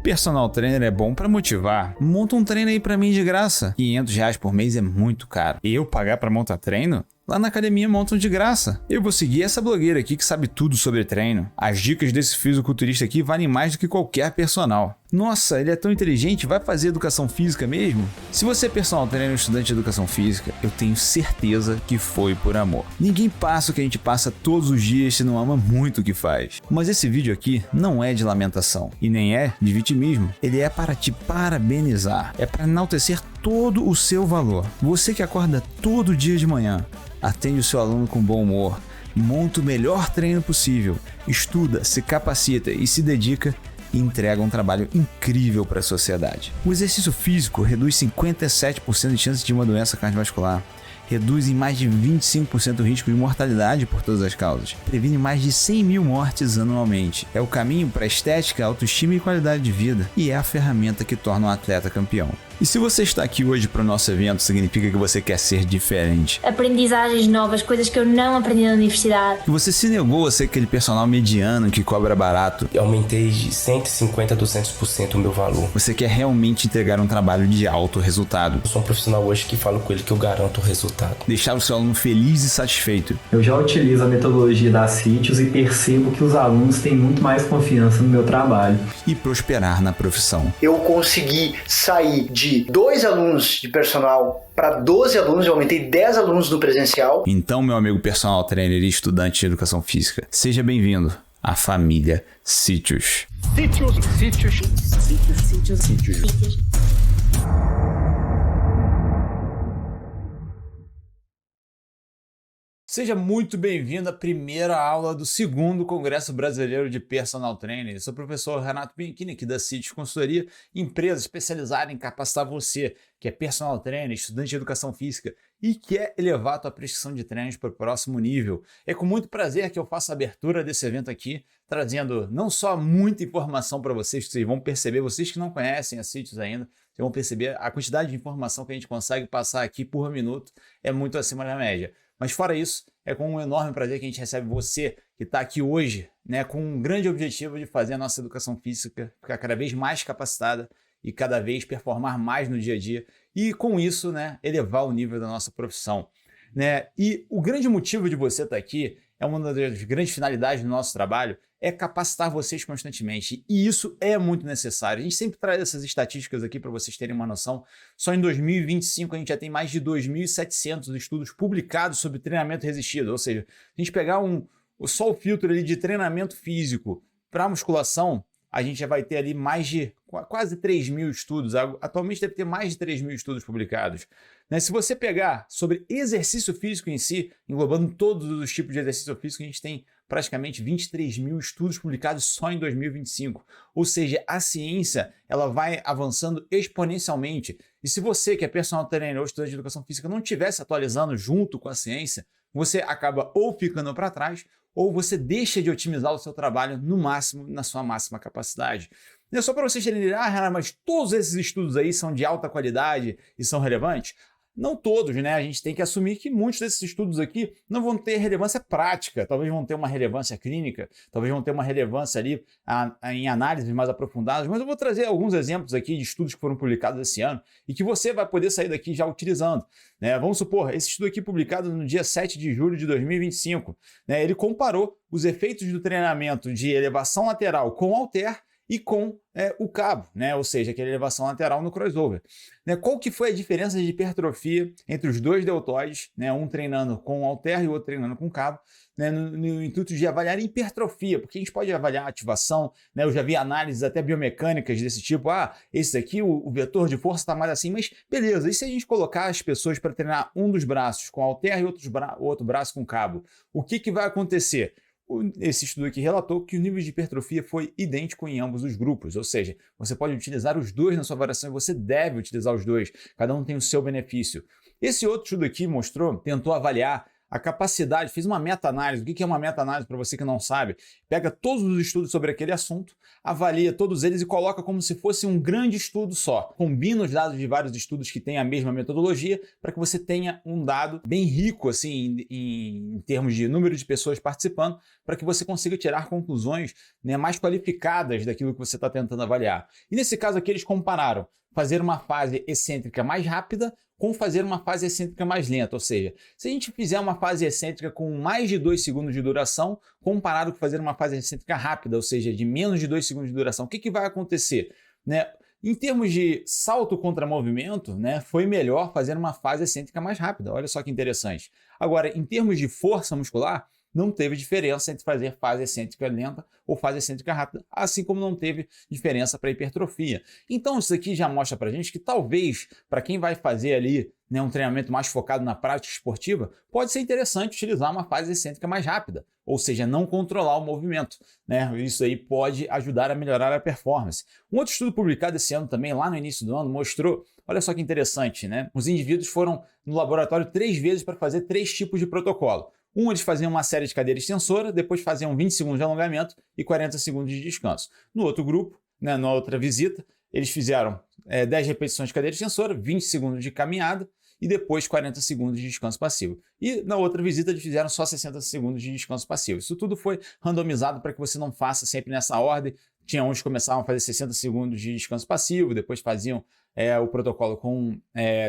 Personal trainer é bom pra motivar. Monta um treino aí pra mim de graça. R$500 por mês é muito caro. Eu pagar pra montar treino? Lá na academia montam de graça. Eu vou seguir essa blogueira aqui que sabe tudo sobre treino. As dicas desse fisiculturista aqui valem mais do que qualquer personal. Nossa, ele é tão inteligente, vai fazer educação física mesmo? Se você é personal trainer ou estudante de educação física, eu tenho certeza que foi por amor. Ninguém passa o que a gente passa todos os dias se não ama muito o que faz. Mas esse vídeo aqui não é de lamentação e nem é de vitimismo. Ele é para te parabenizar, é para enaltecer todo o seu valor. Você que acorda todo dia de manhã, atende o seu aluno com bom humor, monta o melhor treino possível, estuda, se capacita e se dedica e entrega um trabalho incrível para a sociedade. O exercício físico reduz 57% de chances de uma doença cardiovascular, reduz em mais de 25% o risco de mortalidade por todas as causas, previne mais de 100 mil mortes anualmente, é o caminho para estética, autoestima e qualidade de vida e é a ferramenta que torna um atleta campeão. E se você está aqui hoje para o nosso evento, significa que você quer ser diferente. Aprendizagens novas, coisas que eu não aprendi na universidade. Que você se negou a ser aquele personal mediano que cobra barato. Eu aumentei de 150% a 200% o meu valor. Você quer realmente entregar um trabalho de alto resultado. Eu sou um profissional hoje que falo com ele que eu garanto o resultado. Deixar o seu aluno feliz e satisfeito. Eu já utilizo a metodologia da Sítios e percebo que os alunos têm muito mais confiança no meu trabalho. E prosperar na profissão. Eu consegui sair de 2 alunos de personal para 12 alunos, eu aumentei 10 alunos no presencial. Então, meu amigo personal trainer e estudante de educação física, seja bem-vindo à família Sítios. Sítios. Seja muito bem-vindo à primeira aula do 2º Congresso Brasileiro de Personal Trainer. Eu sou o professor Renato Bianchini, aqui da Sítios Consultoria, empresa especializada em capacitar você, que é personal trainer, estudante de educação física e quer elevar a tua prescrição de treinos para o próximo nível. É com muito prazer que eu faço a abertura desse evento aqui, trazendo não só muita informação para vocês, que vocês vão perceber, vocês que não conhecem a Sítios ainda, vocês vão perceber a quantidade de informação que a gente consegue passar aqui por minuto é muito acima da média. Mas fora isso, é com um enorme prazer que a gente recebe você que está aqui hoje, né, com um grande objetivo de fazer a nossa educação física ficar cada vez mais capacitada e cada vez performar mais no dia a dia e com isso, né, elevar o nível da nossa profissão. Né? E o grande motivo de você estar aqui, é uma das grandes finalidades do nosso trabalho, é capacitar vocês constantemente. E isso é muito necessário. A gente sempre traz essas estatísticas aqui para vocês terem uma noção. Só em 2025 a gente já tem mais de 2.700 estudos publicados sobre treinamento resistido. Ou seja, a gente pegar só o filtro ali de treinamento físico para musculação, a gente já vai ter ali mais de quase 3.000 estudos. Atualmente deve ter mais de 3.000 estudos publicados. Né? Se você pegar sobre exercício físico em si, englobando todos os tipos de exercício físico, a gente tem praticamente 23.000 estudos publicados só em 2025. Ou seja, a ciência ela vai avançando exponencialmente. E se você, que é personal trainer ou estudante de educação física, não estiver se atualizando junto com a ciência, você acaba ou ficando para trás, ou você deixa de otimizar o seu trabalho no máximo, na sua máxima capacidade. E é só para vocês terem ideia, Renan, mas todos esses estudos aí são de alta qualidade e são relevantes? Não todos, né? A gente tem que assumir que muitos desses estudos aqui não vão ter relevância prática, talvez vão ter uma relevância clínica, talvez vão ter uma relevância ali em análises mais aprofundadas, mas eu vou trazer alguns exemplos aqui de estudos que foram publicados esse ano e que você vai poder sair daqui já utilizando. Né? Vamos supor, esse estudo aqui publicado no dia 7 de julho de 2025, né? Ele comparou os efeitos do treinamento de elevação lateral com halter e com o cabo, né? Ou seja, aquela elevação lateral no crossover. Né? Qual que foi a diferença de hipertrofia entre os dois deltoides, né? Um treinando com halter e o outro treinando com cabo, né? No intuito de avaliar hipertrofia, porque a gente pode avaliar a ativação, né? Eu já vi análises até biomecânicas desse tipo, esse aqui, o vetor de força está mais assim, mas beleza, e se a gente colocar as pessoas para treinar um dos braços com halter e o outro braço com cabo, o que vai acontecer? Esse estudo aqui relatou que o nível de hipertrofia foi idêntico em ambos os grupos, ou seja, você pode utilizar os dois na sua avaliação e você deve utilizar os dois, cada um tem o seu benefício. Esse outro estudo aqui tentou avaliar a capacidade, fiz uma meta-análise. O que é uma meta-análise para você que não sabe? Pega todos os estudos sobre aquele assunto, avalia todos eles e coloca como se fosse um grande estudo só. Combina os dados de vários estudos que têm a mesma metodologia para que você tenha um dado bem rico assim, em termos de número de pessoas participando, para que você consiga tirar conclusões, né, mais qualificadas daquilo que você está tentando avaliar. E nesse caso aqui eles compararam fazer uma fase excêntrica mais rápida com fazer uma fase excêntrica mais lenta. Ou seja, se a gente fizer uma fase excêntrica com mais de 2 segundos de duração, comparado com fazer uma fase excêntrica rápida, ou seja, de menos de 2 segundos de duração, o que vai acontecer? Né? Em termos de salto contra movimento, né, foi melhor fazer uma fase excêntrica mais rápida. Olha só que interessante. Agora, em termos de força muscular, não teve diferença entre fazer fase excêntrica lenta ou fase excêntrica rápida, assim como não teve diferença para hipertrofia. Então isso aqui já mostra para a gente que talvez, para quem vai fazer ali, né, um treinamento mais focado na prática esportiva, pode ser interessante utilizar uma fase excêntrica mais rápida, ou seja, não controlar o movimento, né? Isso aí pode ajudar a melhorar a performance. Um outro estudo publicado esse ano também, lá no início do ano, mostrou, olha só que interessante, né? Os indivíduos foram no laboratório 3 vezes para fazer 3 tipos de protocolo. Eles faziam uma série de cadeira extensora, depois faziam 20 segundos de alongamento e 40 segundos de descanso. No outro grupo, né, na outra visita, eles fizeram 10 repetições de cadeira extensora, 20 segundos de caminhada e depois 40 segundos de descanso passivo. E na outra visita eles fizeram só 60 segundos de descanso passivo. Isso tudo foi randomizado para que você não faça sempre nessa ordem. Tinha uns que começavam a fazer 60 segundos de descanso passivo, depois faziam o protocolo com...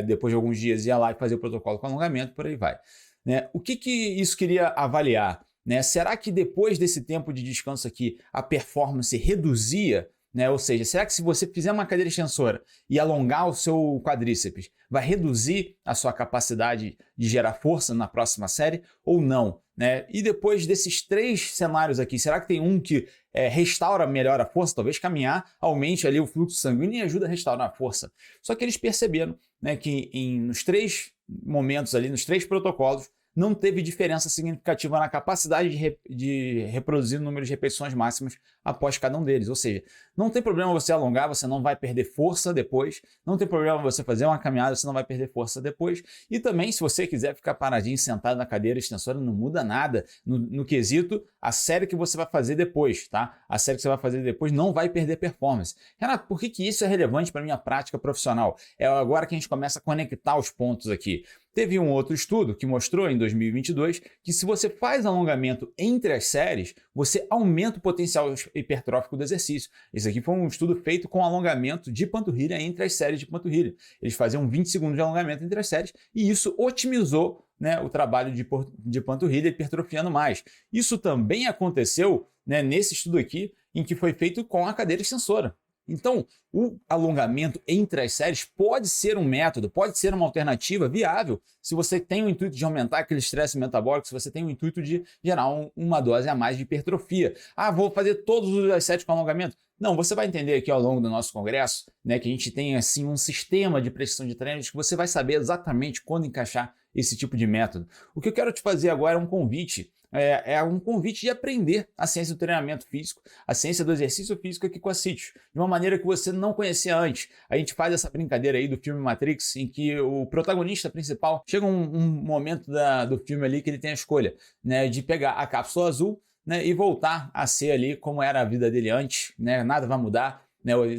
depois de alguns dias ia lá e fazia o protocolo com alongamento, por aí vai. Né? O que isso queria avaliar? Né? Será que depois desse tempo de descanso aqui, a performance reduzia? Né? Ou seja, será que se você fizer uma cadeira extensora e alongar o seu quadríceps, vai reduzir a sua capacidade de gerar força na próxima série ou não? Né? E depois desses 3 cenários aqui, será que tem um que restaura melhor a força? Talvez caminhar aumente ali o fluxo sanguíneo e ajuda a restaurar a força. Só que eles perceberam, né, que nos 3 momentos ali, nos 3 protocolos, não teve diferença significativa na capacidade de reproduzir o número de repetições máximas após cada um deles. Ou seja, não tem problema você alongar, você não vai perder força depois. Não tem problema você fazer uma caminhada, você não vai perder força depois. E também, se você quiser ficar paradinho, sentado na cadeira extensora, não muda nada no quesito a série que você vai fazer depois, tá? A série que você vai fazer depois não vai perder performance. Renato, por que isso é relevante para a minha prática profissional? É agora que a gente começa a conectar os pontos aqui. Teve um outro estudo que mostrou em 2022 que se você faz alongamento entre as séries, você aumenta o potencial hipertrófico do exercício. Esse aqui foi um estudo feito com alongamento de panturrilha entre as séries de panturrilha. Eles faziam 20 segundos de alongamento entre as séries e isso otimizou, né, o trabalho de panturrilha, hipertrofiando mais. Isso também aconteceu, né, nesse estudo aqui, em que foi feito com a cadeira extensora. Então, o alongamento entre as séries pode ser um método, pode ser uma alternativa viável se você tem o intuito de aumentar aquele estresse metabólico, se você tem o intuito de gerar uma dose a mais de hipertrofia. Ah, vou fazer todas as séries com alongamento? Não, você vai entender aqui ao longo do nosso congresso, né, que a gente tem assim um sistema de prescrição de treinos que você vai saber exatamente quando encaixar esse tipo de método. O que eu quero te fazer agora é um convite. É um convite de aprender a ciência do treinamento físico, a ciência do exercício físico aqui com a CITIOS, de uma maneira que você não conhecia antes. A gente faz essa brincadeira aí do filme Matrix, em que o protagonista principal, chega um momento do filme ali que ele tem a escolha, né, de pegar a cápsula azul, né, e voltar a ser ali como era a vida dele antes, né, nada vai mudar.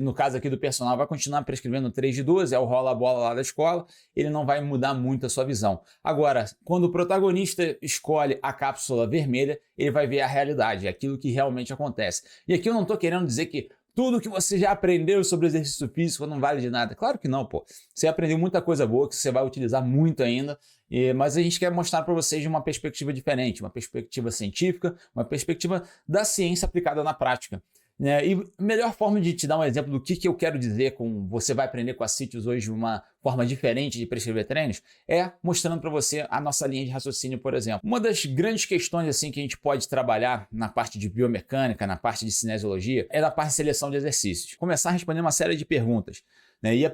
No caso aqui do personal, vai continuar prescrevendo 3 de 12, é o rola-bola lá da escola, ele não vai mudar muito a sua visão. Agora, quando o protagonista escolhe a cápsula vermelha, ele vai ver a realidade, aquilo que realmente acontece. E aqui eu não estou querendo dizer que tudo que você já aprendeu sobre exercício físico não vale de nada. Claro que não, pô. Você aprendeu muita coisa boa que você vai utilizar muito ainda, mas a gente quer mostrar para vocês de uma perspectiva diferente, uma perspectiva científica, uma perspectiva da ciência aplicada na prática. E a melhor forma de te dar um exemplo do que eu quero dizer com você vai aprender com a CITIOS hoje uma forma diferente de prescrever treinos é mostrando para você a nossa linha de raciocínio, por exemplo. Uma das grandes questões assim que a gente pode trabalhar na parte de biomecânica, na parte de cinesiologia, é da parte de seleção de exercícios. Começar a responder uma série de perguntas. E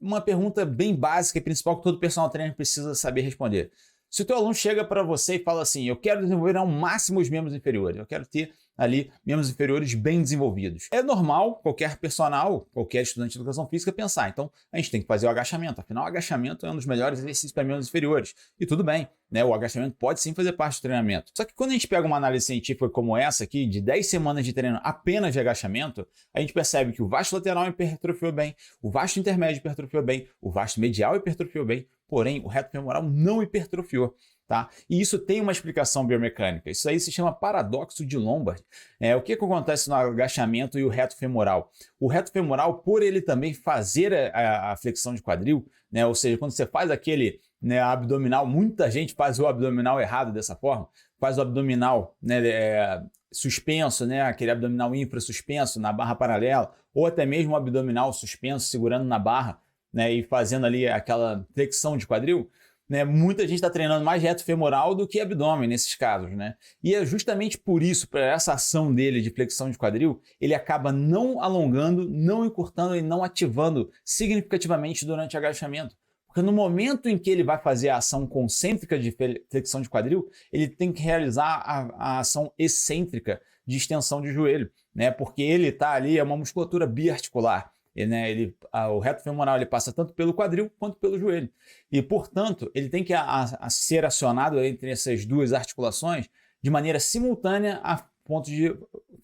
uma pergunta bem básica e principal que todo personal trainer precisa saber responder. Se o teu aluno chega para você e fala assim, eu quero desenvolver ao máximo os membros inferiores, eu quero ter ali membros inferiores bem desenvolvidos. É normal qualquer personal, qualquer estudante de educação física pensar, então a gente tem que fazer o agachamento, afinal o agachamento é um dos melhores exercícios para membros inferiores. E tudo bem, né? O agachamento pode sim fazer parte do treinamento. Só que quando a gente pega uma análise científica como essa aqui, de 10 semanas de treino apenas de agachamento, a gente percebe que o vasto lateral hipertrofiou bem, o vasto intermédio hipertrofiou bem, o vasto medial hipertrofiou bem, porém o reto femoral não hipertrofiou. Tá? E isso tem uma explicação biomecânica. Isso aí se chama paradoxo de Lombard. O que acontece no agachamento e o reto femoral? O reto femoral, por ele também fazer a flexão de quadril, né? Ou seja, quando você faz aquele, né, abdominal, muita gente faz o abdominal errado dessa forma, faz o abdominal, né, suspenso, né, aquele abdominal infrasuspenso na barra paralela, ou até mesmo o abdominal suspenso segurando na barra, né, e fazendo ali aquela flexão de quadril. Né, muita gente está treinando mais reto femoral do que abdômen nesses casos, né? E é justamente por isso, por essa ação dele de flexão de quadril, ele acaba não alongando, não encurtando e não ativando significativamente durante o agachamento. Porque no momento em que ele vai fazer a ação concêntrica de flexão de quadril, ele tem que realizar a ação excêntrica de extensão de joelho, né? Porque ele está ali, é uma musculatura biarticular. O reto femoral ele passa tanto pelo quadril quanto pelo joelho. E, portanto, ele tem que ser acionado entre essas duas articulações de maneira simultânea a ponto de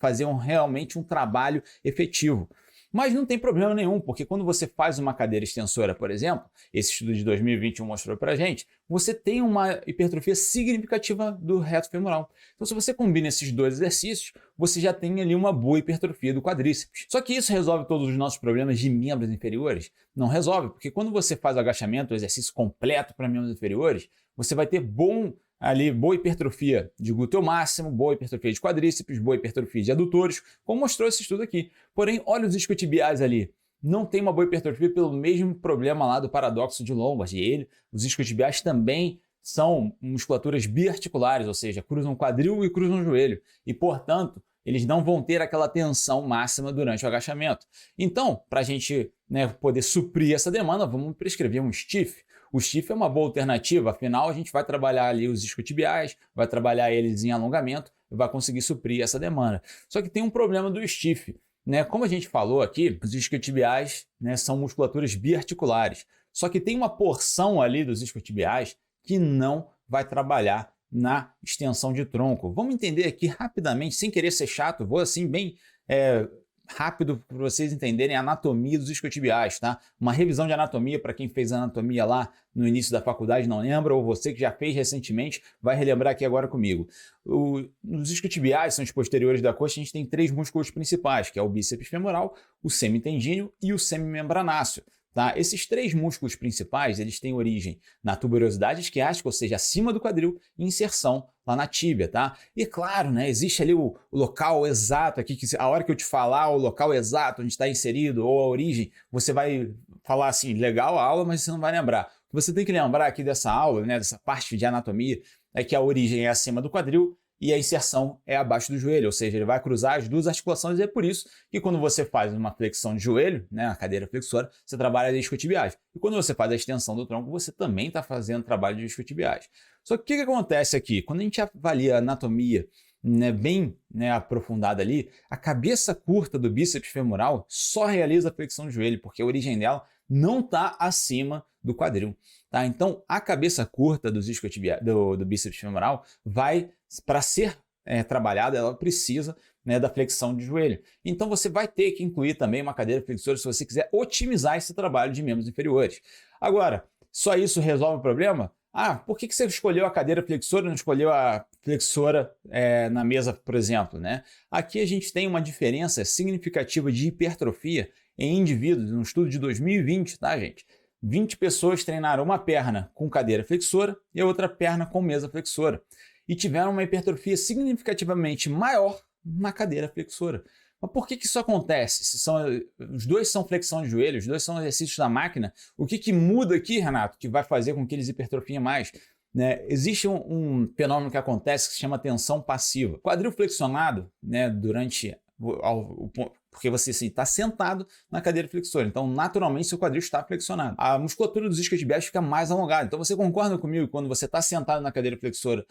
fazer realmente um trabalho efetivo. Mas não tem problema nenhum, porque quando você faz uma cadeira extensora, por exemplo, esse estudo de 2021 mostrou pra gente, você tem uma hipertrofia significativa do reto femoral. Então, se você combina esses dois exercícios, você já tem ali uma boa hipertrofia do quadríceps. Só que isso resolve todos os nossos problemas de membros inferiores? Não resolve, porque quando você faz o agachamento, o exercício completo para membros inferiores, você vai ter boa hipertrofia de glúteo máximo, boa hipertrofia de quadríceps, boa hipertrofia de adutores, como mostrou esse estudo aqui. Porém, olha os isquiotibiais ali. Não tem uma boa hipertrofia pelo mesmo problema lá do paradoxo de Lombard. E os isquiotibiais também são musculaturas biarticulares, ou seja, cruzam o quadril e cruzam o joelho. E, portanto, eles não vão ter aquela tensão máxima durante o agachamento. Então, para a gente, né, poder suprir essa demanda, vamos prescrever um stiff. O stiff é uma boa alternativa, afinal a gente vai trabalhar ali os isquiotibiais, vai trabalhar eles em alongamento e vai conseguir suprir essa demanda. Só que tem um problema do stiff, né? Como a gente falou aqui, os isquiotibiais, né, são musculaturas biarticulares. Só que tem uma porção ali dos isquiotibiais que não vai trabalhar na extensão de tronco. Vamos entender aqui rapidamente, sem querer ser chato, vou assim bem rápido para vocês entenderem a anatomia dos isquiotibiais, tá? Uma revisão de anatomia para quem fez anatomia lá no início da faculdade não lembra, ou você que já fez recentemente vai relembrar aqui agora comigo. Os isquiotibiais são os posteriores da coxa, a gente tem 3 músculos principais, que é o bíceps femoral, o semitendíneo e o semimembranáceo. Tá? Esses 3 músculos principais, eles têm origem na tuberosidade isquiática, ou seja, acima do quadril, e inserção lá na tíbia, tá? E claro, né, existe ali o local exato aqui, que a hora que eu te falar o local exato onde está inserido, ou a origem, você vai falar assim, legal a aula, mas você não vai lembrar. O que você tem que lembrar aqui dessa aula, né, dessa parte de anatomia, é que a origem é acima do quadril, e a inserção é abaixo do joelho, ou seja, ele vai cruzar as duas articulações, e é por isso que quando você faz uma flexão de joelho, né, a cadeira flexora, você trabalha de isquiotibiais. E quando você faz a extensão do tronco, você também está fazendo trabalho de isquiotibiais. Só que o que acontece aqui? Quando a gente avalia a anatomia, né, bem, né, aprofundada ali, a cabeça curta do bíceps femoral só realiza a flexão de joelho, porque a origem dela não está acima do quadril. Tá? Então, a cabeça curta do bíceps femoral vai, para ser trabalhada, ela precisa, né, da flexão de joelho. Então, você vai ter que incluir também uma cadeira flexora se você quiser otimizar esse trabalho de membros inferiores. Agora, só isso resolve o problema? Por que você escolheu a cadeira flexora e não escolheu a flexora na mesa, por exemplo, né? Aqui a gente tem uma diferença significativa de hipertrofia em indivíduos, no estudo de 2020, tá, gente? 20 pessoas treinaram uma perna com cadeira flexora e a outra perna com mesa flexora. E tiveram uma hipertrofia significativamente maior na cadeira flexora. Mas por que isso acontece? Os dois são flexão de joelho, os dois são exercícios da máquina. O que muda aqui, Renato, que vai fazer com que eles hipertrofiem mais? Né? Existe um fenômeno que acontece que se chama tensão passiva. Quadril flexionado, né, durante porque você está sentado na cadeira flexora. Então, naturalmente, seu quadril está flexionado. A musculatura dos isquiotibiais fica mais alongada. Então, você concorda comigo que quando você está sentado na cadeira flexora,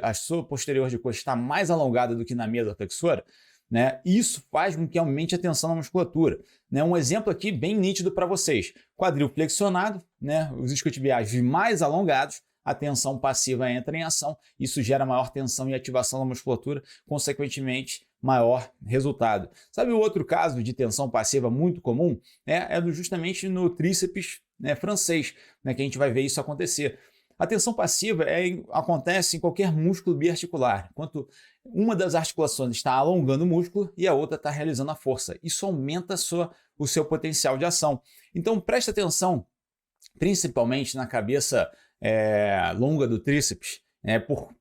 a sua posterior de coxa está mais alongada do que na mesa flexora? Né? Isso faz com que aumente a tensão na musculatura. Né? Um exemplo aqui bem nítido para vocês. Quadril flexionado, né? Os isquiotibiais mais alongados, a tensão passiva entra em ação, isso gera maior tensão e ativação da musculatura, consequentemente, maior resultado. Sabe o outro caso de tensão passiva muito comum? Justamente no tríceps, né, francês, né, que a gente vai ver isso acontecer. A tensão passiva acontece em qualquer músculo biarticular, enquanto uma das articulações está alongando o músculo e a outra está realizando a força. Isso aumenta o seu potencial de ação. Então preste atenção, principalmente na cabeça longa do tríceps,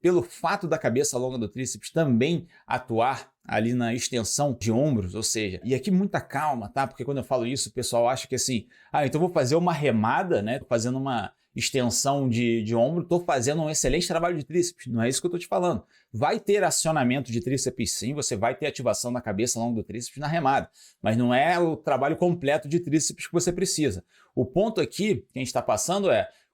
pelo fato da cabeça longa do tríceps também atuar ali na extensão de ombros, ou seja, e aqui muita calma, tá? Porque quando eu falo isso, o pessoal acha que assim, então vou fazer uma remada, né? Tô fazendo uma extensão de ombro, estou fazendo um excelente trabalho de tríceps. Não é isso que eu estou te falando. Vai ter acionamento de tríceps sim, você vai ter ativação da cabeça longa do tríceps na remada, mas não é o trabalho completo de tríceps que você precisa. O ponto aqui que a gente está passando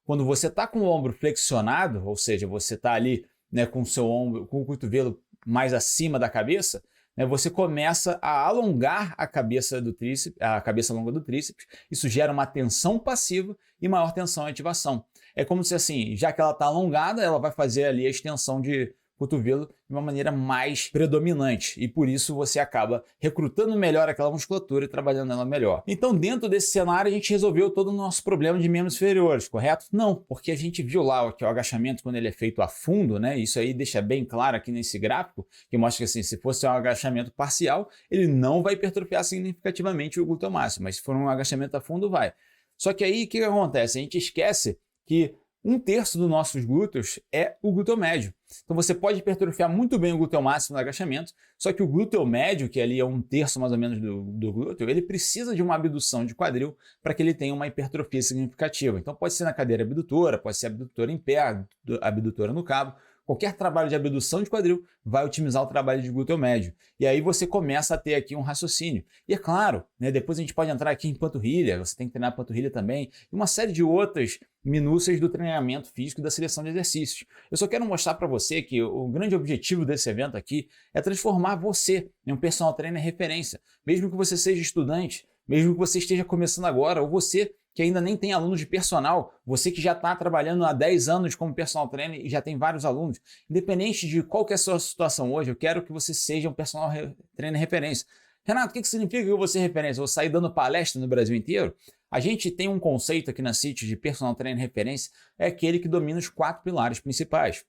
quando você está com o ombro flexionado, ou seja, você está ali, né, com o seu ombro, com o cotovelo mais acima da cabeça, né, você começa a alongar a cabeça do tríceps, a cabeça longa do tríceps. Isso gera uma tensão passiva e maior tensão e ativação. É como se assim, já que ela está alongada, ela vai fazer ali a extensão de cotovelo de uma maneira mais predominante e por isso você acaba recrutando melhor aquela musculatura e trabalhando ela melhor. Então dentro desse cenário a gente resolveu todo o nosso problema de membros inferiores, correto? Não, porque a gente viu lá que o agachamento quando ele é feito a fundo, né? Isso aí deixa bem claro aqui nesse gráfico, que mostra que assim, se fosse um agachamento parcial, ele não vai hipertrofiar significativamente o glúteo máximo, mas se for um agachamento a fundo, vai. Só que aí o que acontece? A gente esquece que 1/3 dos nossos glúteos é o glúteo médio. Então você pode hipertrofiar muito bem o glúteo máximo no agachamento, só que o glúteo médio, que ali é 1/3 mais ou menos do glúteo, ele precisa de uma abdução de quadril para que ele tenha uma hipertrofia significativa. Então pode ser na cadeira abdutora, pode ser abdutora em pé, abdutora no cabo. Qualquer trabalho de abdução de quadril vai otimizar o trabalho de glúteo médio. E aí você começa a ter aqui um raciocínio. E é claro, né, depois a gente pode entrar aqui em panturrilha, você tem que treinar panturrilha também, e uma série de outras minúcias do treinamento físico e da seleção de exercícios. Eu só quero mostrar para você que o grande objetivo desse evento aqui é transformar você em um personal trainer referência. Mesmo que você seja estudante, mesmo que você esteja começando agora, ou você que ainda nem tem alunos de personal, você que já está trabalhando há 10 anos como personal trainer e já tem vários alunos, independente de qual que é a sua situação hoje, eu quero que você seja um personal trainer referência. Renato, o que significa que eu vou ser referência? Eu vou sair dando palestra no Brasil inteiro? A gente tem um conceito aqui na CIT de personal trainer referência, é aquele que domina os 4 pilares principais,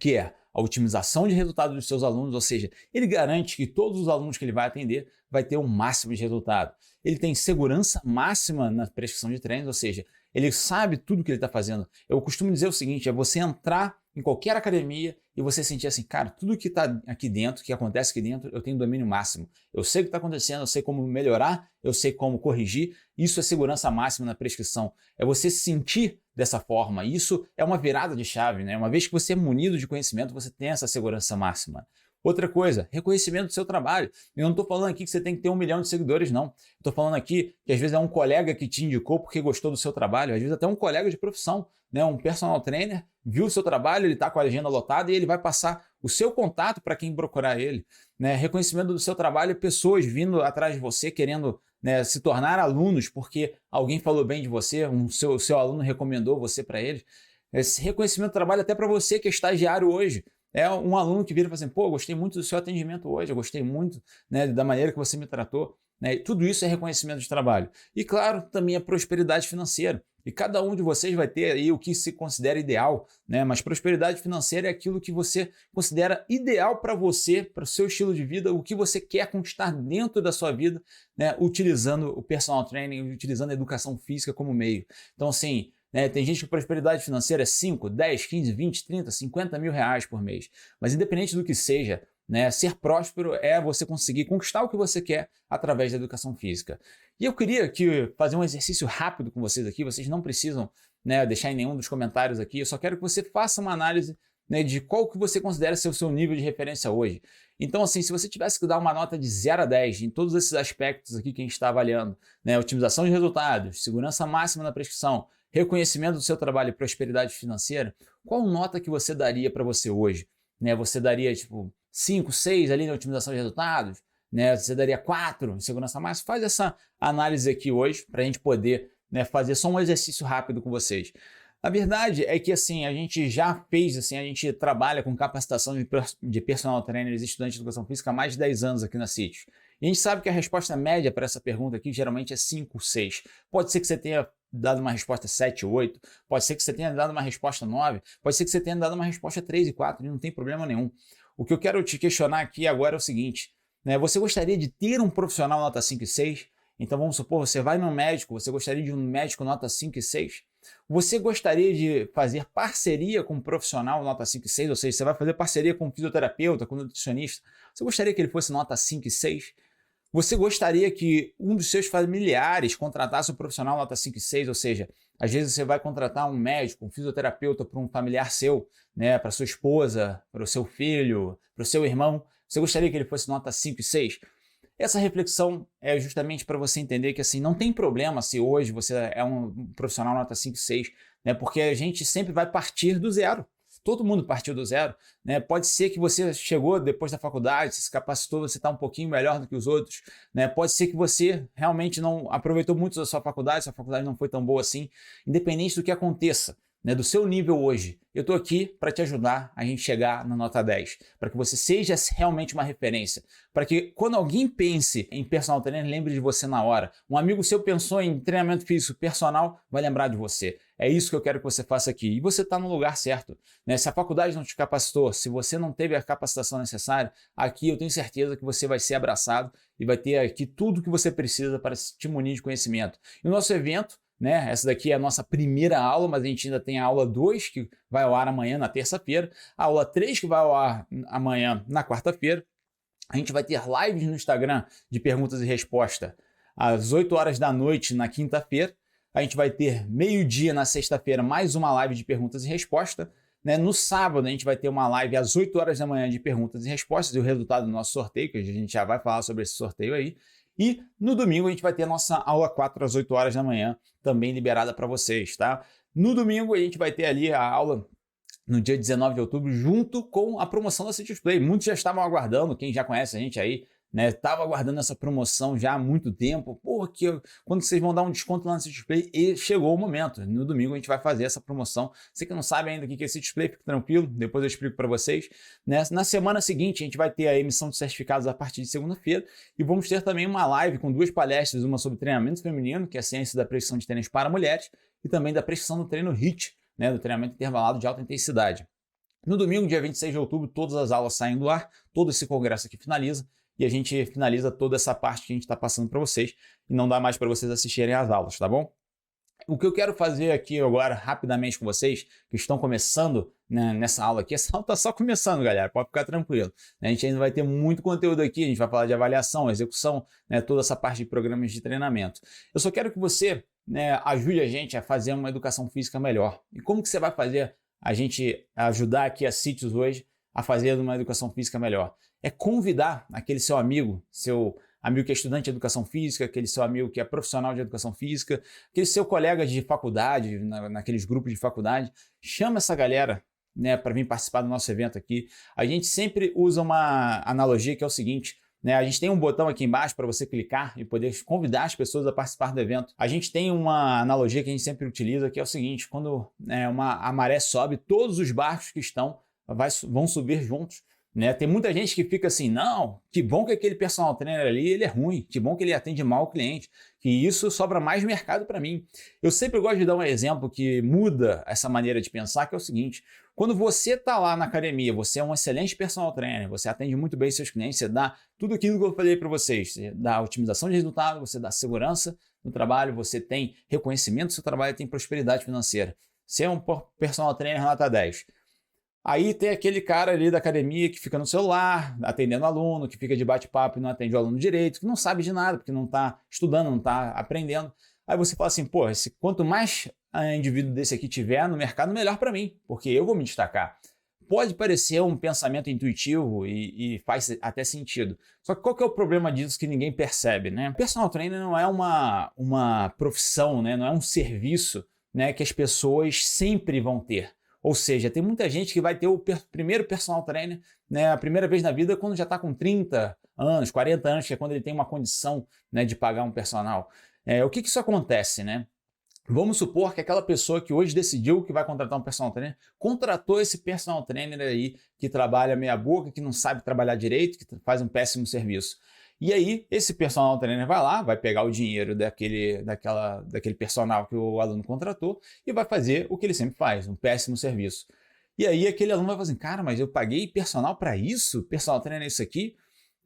que é a otimização de resultado dos seus alunos, ou seja, ele garante que todos os alunos que ele vai atender vai ter o máximo de resultado. Ele tem segurança máxima na prescrição de treinos, ou seja, ele sabe tudo o que ele está fazendo. Eu costumo dizer o seguinte, é você entrar em qualquer academia e você sentir assim, cara, tudo que está aqui dentro, que acontece aqui dentro, eu tenho domínio máximo. Eu sei o que está acontecendo, eu sei como melhorar, eu sei como corrigir. Isso é segurança máxima na prescrição. É você sentir dessa forma. Isso é uma virada de chave, né? Uma vez que você é munido de conhecimento, você tem essa segurança máxima. Outra coisa, reconhecimento do seu trabalho. Eu não estou falando aqui que você tem que ter 1 milhão de seguidores, não. Estou falando aqui que às vezes é um colega que te indicou porque gostou do seu trabalho, às vezes até um colega de profissão, né? Um personal trainer, viu o seu trabalho, ele está com a agenda lotada e ele vai passar o seu contato para quem procurar ele. Né? Reconhecimento do seu trabalho, pessoas vindo atrás de você, querendo, né, se tornar alunos porque alguém falou bem de você, seu aluno recomendou você para eles. Esse reconhecimento do trabalho até para você que é estagiário hoje. É um aluno que vira e fala assim, pô, gostei muito do seu atendimento hoje, eu gostei muito, né, da maneira que você me tratou. Né? Tudo isso é reconhecimento de trabalho. E claro, também a prosperidade financeira. E cada um de vocês vai ter aí o que se considera ideal, né? Mas prosperidade financeira é aquilo que você considera ideal para você, para o seu estilo de vida, o que você quer conquistar dentro da sua vida, né? Utilizando o personal training, utilizando a educação física como meio. Então, assim, né, tem gente que prosperidade financeira é 5, 10, 15, 20, 30, 50 mil reais por mês. Mas independente do que seja, né, ser próspero é você conseguir conquistar o que você quer através da educação física. E eu queria fazer um exercício rápido com vocês aqui, vocês não precisam, né, deixar em nenhum dos comentários aqui, eu só quero que você faça uma análise, né, de qual que você considera ser o seu nível de referência hoje. Então, assim, se você tivesse que dar uma nota de 0 a 10 em todos esses aspectos aqui que a gente está avaliando, né, otimização de resultados, segurança máxima na prescrição, reconhecimento do seu trabalho e prosperidade financeira, qual nota que você daria para você hoje? Né, você daria tipo 5, 6 ali na otimização de resultados? Né, você daria 4 em segurança máxima? Faz essa análise aqui hoje para a gente poder, né, fazer só um exercício rápido com vocês. A verdade é que assim, a gente já fez, assim, a gente trabalha com capacitação de personal trainers e estudantes de educação física há mais de 10 anos aqui na CITES. E a gente sabe que a resposta média para essa pergunta aqui geralmente é 5, 6. Pode ser que você tenha dado uma resposta 7, 8, pode ser que você tenha dado uma resposta 9, pode ser que você tenha dado uma resposta 3 e 4, e não tem problema nenhum. O que eu quero te questionar aqui agora é o seguinte, né? Você gostaria de ter um profissional nota 5 e 6? Então vamos supor, você vai no médico, você gostaria de um médico nota 5 e 6? Você gostaria de fazer parceria com um profissional nota 5 e 6? Ou seja, você vai fazer parceria com um fisioterapeuta, com um nutricionista. Você gostaria que ele fosse nota 5 e 6? Você gostaria que um dos seus familiares contratasse um profissional nota 5 e 6? Ou seja, às vezes você vai contratar um médico, um fisioterapeuta para um familiar seu, né, para sua esposa, para o seu filho, para o seu irmão. Você gostaria que ele fosse nota 5 e 6? Essa reflexão é justamente para você entender que assim, não tem problema se hoje você é um profissional nota 5 e 6, né? Porque a gente sempre vai partir do zero. Todo mundo partiu do zero, né? Pode ser que você chegou depois da faculdade, se capacitou, você está um pouquinho melhor do que os outros, né? Pode ser que você realmente não aproveitou muito da sua faculdade não foi tão boa assim. Independente do que aconteça, né, do seu nível hoje, eu estou aqui para te ajudar a gente chegar na nota 10, para que você seja realmente uma referência, para que quando alguém pense em personal trainer, lembre de você na hora. Um amigo seu pensou em treinamento físico personal, vai lembrar de você. É isso que eu quero que você faça aqui. E você está no lugar certo, né? Se a faculdade não te capacitou, se você não teve a capacitação necessária, aqui eu tenho certeza que você vai ser abraçado e vai ter aqui tudo que você precisa para te munir de conhecimento. E o nosso evento, né? Essa daqui é a nossa primeira aula, mas a gente ainda tem a aula 2 que vai ao ar amanhã na terça-feira, a aula 3 que vai ao ar amanhã na quarta-feira. A gente vai ter lives no Instagram de perguntas e respostas às 8 horas da noite na quinta-feira. A gente vai ter meio-dia na sexta-feira mais uma live de perguntas e respostas. Né? No sábado a gente vai ter uma live às 8 horas da manhã de perguntas e respostas e o resultado do nosso sorteio, que a gente já vai falar sobre esse sorteio aí. E no domingo a gente vai ter a nossa aula 4 às 8 horas da manhã, também liberada para vocês, tá? No domingo a gente vai ter ali a aula no dia 19 de outubro, junto com a promoção da CITES Play. Muitos já estavam aguardando, quem já conhece a gente aí, né? Estava aguardando essa promoção já há muito tempo. Pô, quando vocês vão dar um desconto lá no CITES Play, e chegou o momento. No domingo a gente vai fazer essa promoção. Você que não sabe ainda o que é CITES Play, fique tranquilo, depois eu explico para vocês. Né? Na semana seguinte a gente vai ter a emissão de certificados a partir de segunda-feira e vamos ter também uma live com 2 palestras, uma sobre treinamento feminino, que é a ciência da prescrição de tênis para mulheres, e também da prescrição do treino HIIT, né? Do treinamento intervalado de alta intensidade. No domingo, dia 26 de outubro, todas as aulas saem do ar, todo esse congresso aqui finaliza, e a gente finaliza toda essa parte que a gente está passando para vocês e não dá mais para vocês assistirem às aulas, tá bom? O que eu quero fazer aqui agora, rapidamente com vocês, que estão começando, né, nessa aula aqui, essa aula está só começando, galera, pode ficar tranquilo. A gente ainda vai ter muito conteúdo aqui, a gente vai falar de avaliação, execução, né, toda essa parte de programas de treinamento. Eu só quero que você, né, ajude a gente a fazer uma educação física melhor. E como que você vai fazer a gente ajudar aqui a CITES hoje a fazer uma educação física melhor? É convidar aquele seu amigo que é estudante de educação física, aquele seu amigo que é profissional de educação física, aquele seu colega de faculdade, naqueles grupos de faculdade, chama essa galera, né, para vir participar do nosso evento aqui. A gente sempre usa uma analogia que é o seguinte, né, a gente tem um botão aqui embaixo para você clicar e poder convidar as pessoas a participar do evento. A gente tem uma analogia que a gente sempre utiliza, que é o seguinte, quando a maré sobe, todos os barcos que vão subir juntos. Né? Tem muita gente que fica assim, não, que bom que aquele personal trainer ali ele é ruim, que bom que ele atende mal o cliente, que isso sobra mais mercado para mim. Eu sempre gosto de dar um exemplo que muda essa maneira de pensar, que é o seguinte, quando você está lá na academia, você é um excelente personal trainer, você atende muito bem seus clientes, você dá tudo aquilo que eu falei para vocês, você dá otimização de resultado, você dá segurança no trabalho, você tem reconhecimento do seu trabalho e tem prosperidade financeira. Você é um personal trainer nota 10. Aí tem aquele cara ali da academia que fica no celular, atendendo aluno, que fica de bate-papo e não atende o aluno direito, que não sabe de nada, porque não está estudando, não está aprendendo. Aí você fala assim, pô, quanto mais indivíduo desse aqui tiver no mercado, melhor para mim, porque eu vou me destacar. Pode parecer um pensamento intuitivo e faz até sentido. Só que qual que é o problema disso que ninguém percebe, né? Personal trainer não é uma profissão, né? Não é um serviço, né, que as pessoas sempre vão ter. Ou seja, tem muita gente que vai ter o primeiro personal trainer, né, a primeira vez na vida quando já está com 30 anos, 40 anos, que é quando ele tem uma condição, né, de pagar um personal. O que isso acontece, né? Vamos supor que aquela pessoa que hoje decidiu que vai contratar um personal trainer, contratou esse personal trainer aí que trabalha meia boca, que não sabe trabalhar direito, que faz um péssimo serviço. E aí, esse personal trainer vai lá, vai pegar o dinheiro daquele personal que o aluno contratou e vai fazer o que ele sempre faz, um péssimo serviço. E aí, aquele aluno vai falar assim, cara, mas eu paguei personal para isso? Personal trainer é isso aqui?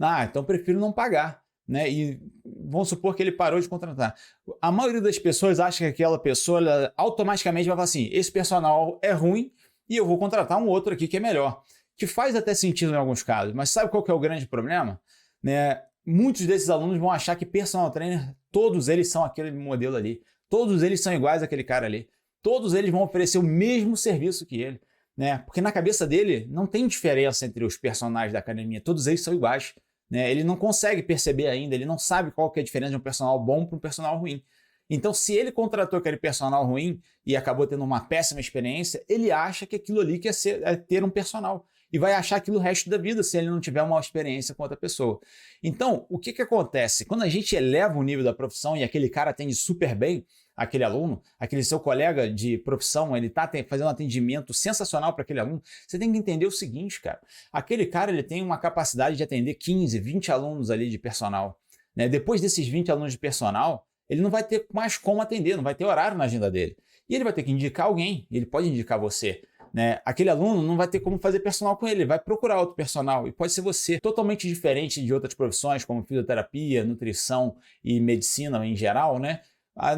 Ah, então prefiro não pagar. Né? E vamos supor que ele parou de contratar. A maioria das pessoas acha que aquela pessoa ela automaticamente vai falar assim, esse personal é ruim e eu vou contratar um outro aqui que é melhor. Que faz até sentido em alguns casos, mas sabe qual que é o grande problema? Né? Muitos desses alunos vão achar que personal trainer, todos eles são aquele modelo ali. Todos eles são iguais àquele cara ali. Todos eles vão oferecer o mesmo serviço que ele. Né? Porque na cabeça dele não tem diferença entre os personagens da academia. Todos eles são iguais. Né? Ele não consegue perceber ainda, ele não sabe qual que é a diferença de um personal bom para um personal ruim. Então, se ele contratou aquele personal ruim e acabou tendo uma péssima experiência, ele acha que aquilo ali é ter um personal. E vai achar aquilo o resto da vida se ele não tiver uma experiência com outra pessoa. Então, o que acontece? Quando a gente eleva o nível da profissão e aquele cara atende super bem, aquele aluno, aquele seu colega de profissão, ele está fazendo um atendimento sensacional para aquele aluno, você tem que entender o seguinte, cara. Aquele cara ele tem uma capacidade de atender 15, 20 alunos ali de personal. Né? Depois desses 20 alunos de personal, ele não vai ter mais como atender, não vai ter horário na agenda dele. E ele vai ter que indicar alguém, ele pode indicar você. Né? Aquele aluno não vai ter como fazer personal com ele vai procurar outro personal e pode ser você, totalmente diferente de outras profissões como fisioterapia, nutrição e medicina em geral, né?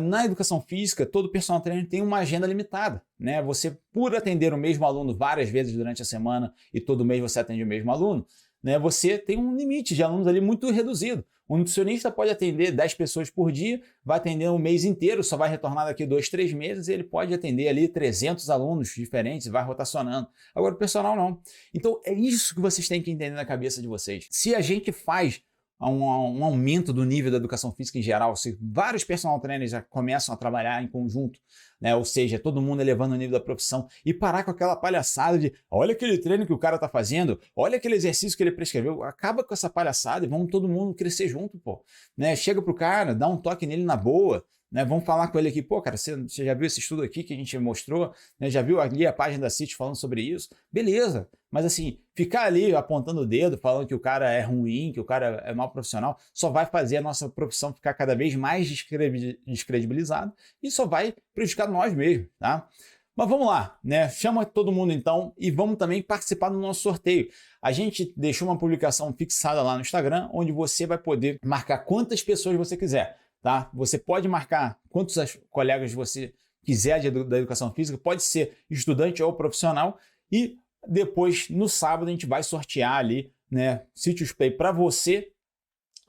Na educação física, todo personal trainer tem uma agenda limitada, né? Você, por atender o mesmo aluno várias vezes durante a semana e todo mês você atende o mesmo aluno, né? Você tem um limite de alunos ali muito reduzido. Um nutricionista pode atender 10 pessoas por dia, vai atender um mês inteiro, só vai retornar daqui 2, 3 meses e ele pode atender ali 300 alunos diferentes, vai rotacionando. Agora o personal não. Então é isso que vocês têm que entender na cabeça de vocês. Se a gente faz um aumento do nível da educação física em geral, se vários personal trainers já começam a trabalhar em conjunto, né? Ou seja, todo mundo elevando o nível da profissão e parar com aquela palhaçada de olha aquele treino que o cara tá fazendo, olha aquele exercício que ele prescreveu, acaba com essa palhaçada e vamos todo mundo crescer junto, pô. Né? Chega pro cara, dá um toque nele na boa, né? Vamos falar com ele aqui, pô, cara, você já viu esse estudo aqui que a gente mostrou, né? Já viu ali a página da CIT falando sobre isso? Beleza, mas assim, ficar ali apontando o dedo, falando que o cara é ruim, que o cara é mau profissional, só vai fazer a nossa profissão ficar cada vez mais descredibilizada e só vai prejudicar nós mesmos, tá? Mas vamos lá, né? Chama todo mundo então e vamos também participar do nosso sorteio. A gente deixou uma publicação fixada lá no Instagram, onde você vai poder marcar quantas pessoas você quiser. Tá? Você pode marcar quantos colegas você quiser da educação física, pode ser estudante ou profissional, e depois, no sábado, a gente vai sortear ali, né, Sitius Play para você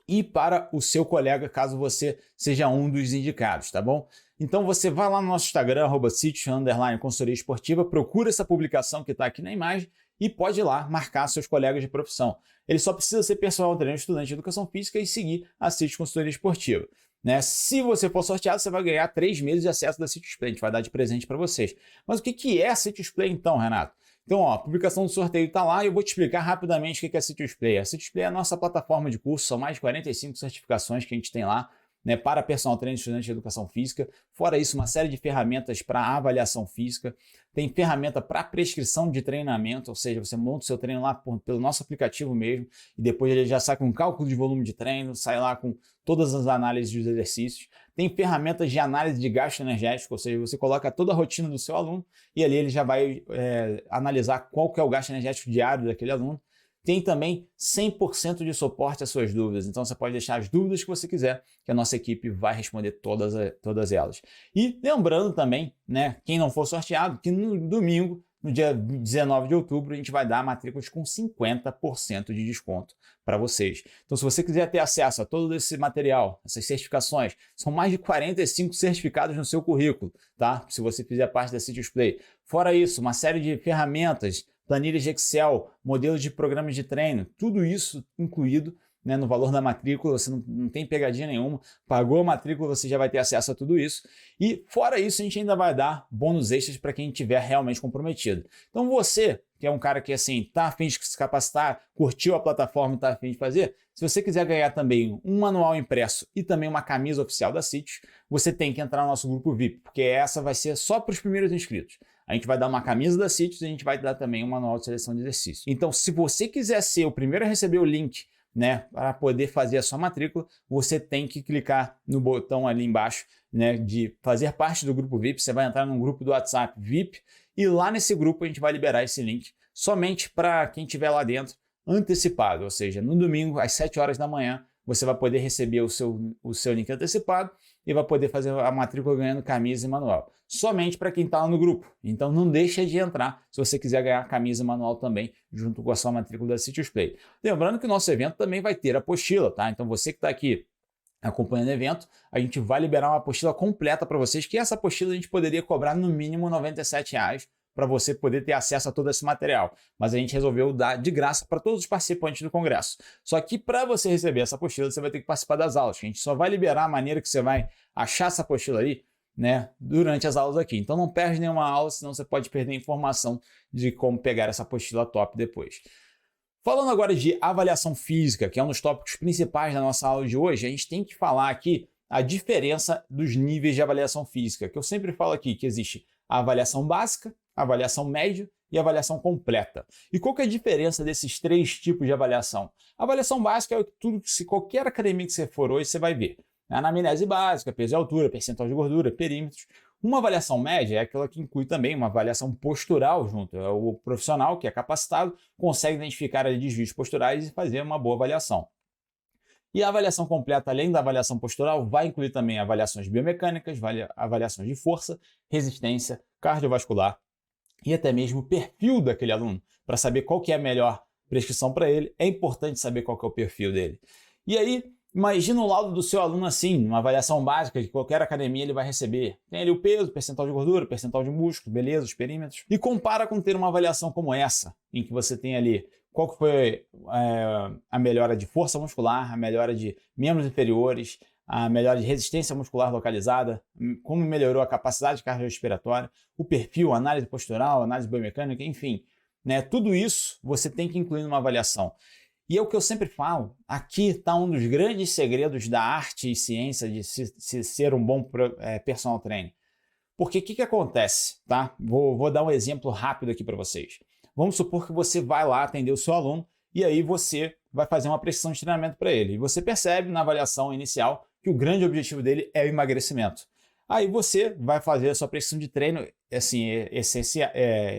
e para o seu colega, caso você seja um dos indicados, tá bom? Então você vai lá no nosso Instagram, @Sitius_consultoria esportiva, procura essa publicação que está aqui na imagem e pode ir lá marcar seus colegas de profissão. Ele só precisa ser personal trainer, estudante de educação física e seguir a Sitius Consultoria Esportiva. Né? Se você for sorteado, você vai ganhar 3 meses de acesso da Sitius Play. A gente vai dar de presente para vocês. Mas o que é a Sitius Play então, Renato? Então, ó, a publicação do sorteio está lá e eu vou te explicar rapidamente o que é a Sitius Play. A Sitius Play é a nossa plataforma de curso, são mais de 45 certificações que a gente tem lá, né, para personal trainer e estudante de educação física. Fora isso, uma série de ferramentas para avaliação física. Tem ferramenta para prescrição de treinamento, ou seja, você monta o seu treino lá pelo nosso aplicativo mesmo e depois ele já sai com um cálculo de volume de treino, sai lá com todas as análises dos exercícios. Tem ferramentas de análise de gasto energético, ou seja, você coloca toda a rotina do seu aluno e ali ele já vai analisar qual que é o gasto energético diário daquele aluno. Tem também 100% de suporte às suas dúvidas, então você pode deixar as dúvidas que você quiser, que a nossa equipe vai responder todas elas. E lembrando também, né, quem não for sorteado, que no domingo, no dia 19 de outubro, a gente vai dar matrículas com 50% de desconto para vocês. Então, se você quiser ter acesso a todo esse material, essas certificações, são mais de 45 certificados no seu currículo, tá? Se você fizer parte da Sitius Play. Fora isso, uma série de ferramentas, planilhas de Excel, modelos de programas de treino, tudo isso incluído, né, no valor da matrícula. Você não tem pegadinha nenhuma, pagou a matrícula, você já vai ter acesso a tudo isso. E fora isso, a gente ainda vai dar bônus extras para quem estiver realmente comprometido. Então você, que é um cara que assim, tá a fim de se capacitar, curtiu a plataforma e tá a fim de fazer, se você quiser ganhar também um manual impresso e também uma camisa oficial da CITES, você tem que entrar no nosso grupo VIP, porque essa vai ser só para os primeiros inscritos. A gente vai dar uma camisa da CITES e a gente vai dar também um manual de seleção de exercício. Então, se você quiser ser o primeiro a receber o link, né, para poder fazer a sua matrícula, você tem que clicar no botão ali embaixo, né, de fazer parte do grupo VIP. Você vai entrar num grupo do WhatsApp VIP e lá nesse grupo a gente vai liberar esse link somente para quem estiver lá dentro antecipado, ou seja, no domingo às 7 horas da manhã você vai poder receber o seu link antecipado e vai poder fazer a matrícula ganhando camisa e manual. Somente para quem está lá no grupo. Então não deixa de entrar se você quiser ganhar camisa e manual também junto com a sua matrícula da CITES Play. Lembrando que o nosso evento também vai ter apostila, tá? Então você que está aqui acompanhando o evento, a gente vai liberar uma apostila completa para vocês, que essa apostila a gente poderia cobrar no mínimo R$ 97 para você poder ter acesso a todo esse material. Mas a gente resolveu dar de graça para todos os participantes do congresso. Só que para você receber essa apostila, você vai ter que participar das aulas. A gente só vai liberar a maneira que você vai achar essa apostila aí, né, durante as aulas aqui. Então não perde nenhuma aula, senão você pode perder informação de como pegar essa apostila top depois. Falando agora de avaliação física, que é um dos tópicos principais da nossa aula de hoje, a gente tem que falar aqui a diferença dos níveis de avaliação física, que eu sempre falo aqui que existe a avaliação básica, a avaliação média e a avaliação completa. E qual que é a diferença desses três tipos de avaliação? A avaliação básica é tudo que, se qualquer academia que você for hoje, você vai ver. A anamnese básica, peso e altura, percentual de gordura, perímetros. Uma avaliação média é aquela que inclui também uma avaliação postural junto. É o profissional que é capacitado, consegue identificar desvios posturais e fazer uma boa avaliação. E a avaliação completa, além da avaliação postural, vai incluir também avaliações biomecânicas, avaliações de força, resistência, cardiovascular e até mesmo o perfil daquele aluno, para saber qual que é a melhor prescrição para ele. É importante saber qual que é o perfil dele. E aí, imagina o laudo do seu aluno assim, uma avaliação básica que qualquer academia ele vai receber. Tem ali o peso, percentual de gordura, percentual de músculo, beleza, os perímetros. E compara com ter uma avaliação como essa, em que você tem ali qual que foi a melhora de força muscular, a melhora de membros inferiores, a melhora de resistência muscular localizada, como melhorou a capacidade cardiorrespiratória, o perfil, análise postural, análise biomecânica, enfim, né? Tudo isso você tem que incluir numa avaliação. E é o que eu sempre falo, aqui está um dos grandes segredos da arte e ciência de se ser um bom personal trainer. Porque o que acontece, tá? Vou dar um exemplo rápido aqui para vocês. Vamos supor que você vai lá atender o seu aluno e aí você vai fazer uma prescrição de treinamento para ele. E você percebe na avaliação inicial que o grande objetivo dele é o emagrecimento. Aí você vai fazer a sua prescrição de treino assim,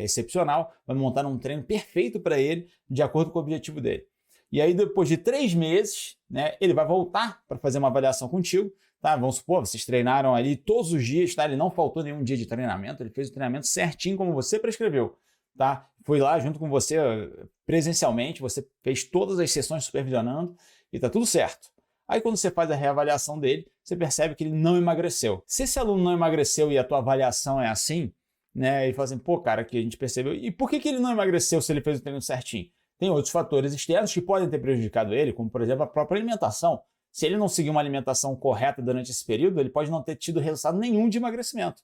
excepcional, vai montar um treino perfeito para ele, de acordo com o objetivo dele. E aí depois de 3 meses, né, ele vai voltar para fazer uma avaliação contigo. Tá? Vamos supor, vocês treinaram ali todos os dias, tá? Ele não faltou nenhum dia de treinamento, ele fez o treinamento certinho como você prescreveu. Tá? Foi lá junto com você presencialmente, você fez todas as sessões supervisionando e tá tudo certo. Aí quando você faz a reavaliação dele, você percebe que ele não emagreceu. Se esse aluno não emagreceu e a tua avaliação é assim, né, e fala assim, pô, cara, que a gente percebeu, e por que ele não emagreceu se ele fez o treino certinho? Tem outros fatores externos que podem ter prejudicado ele, como por exemplo a própria alimentação. Se ele não seguir uma alimentação correta durante esse período, ele pode não ter tido resultado nenhum de emagrecimento.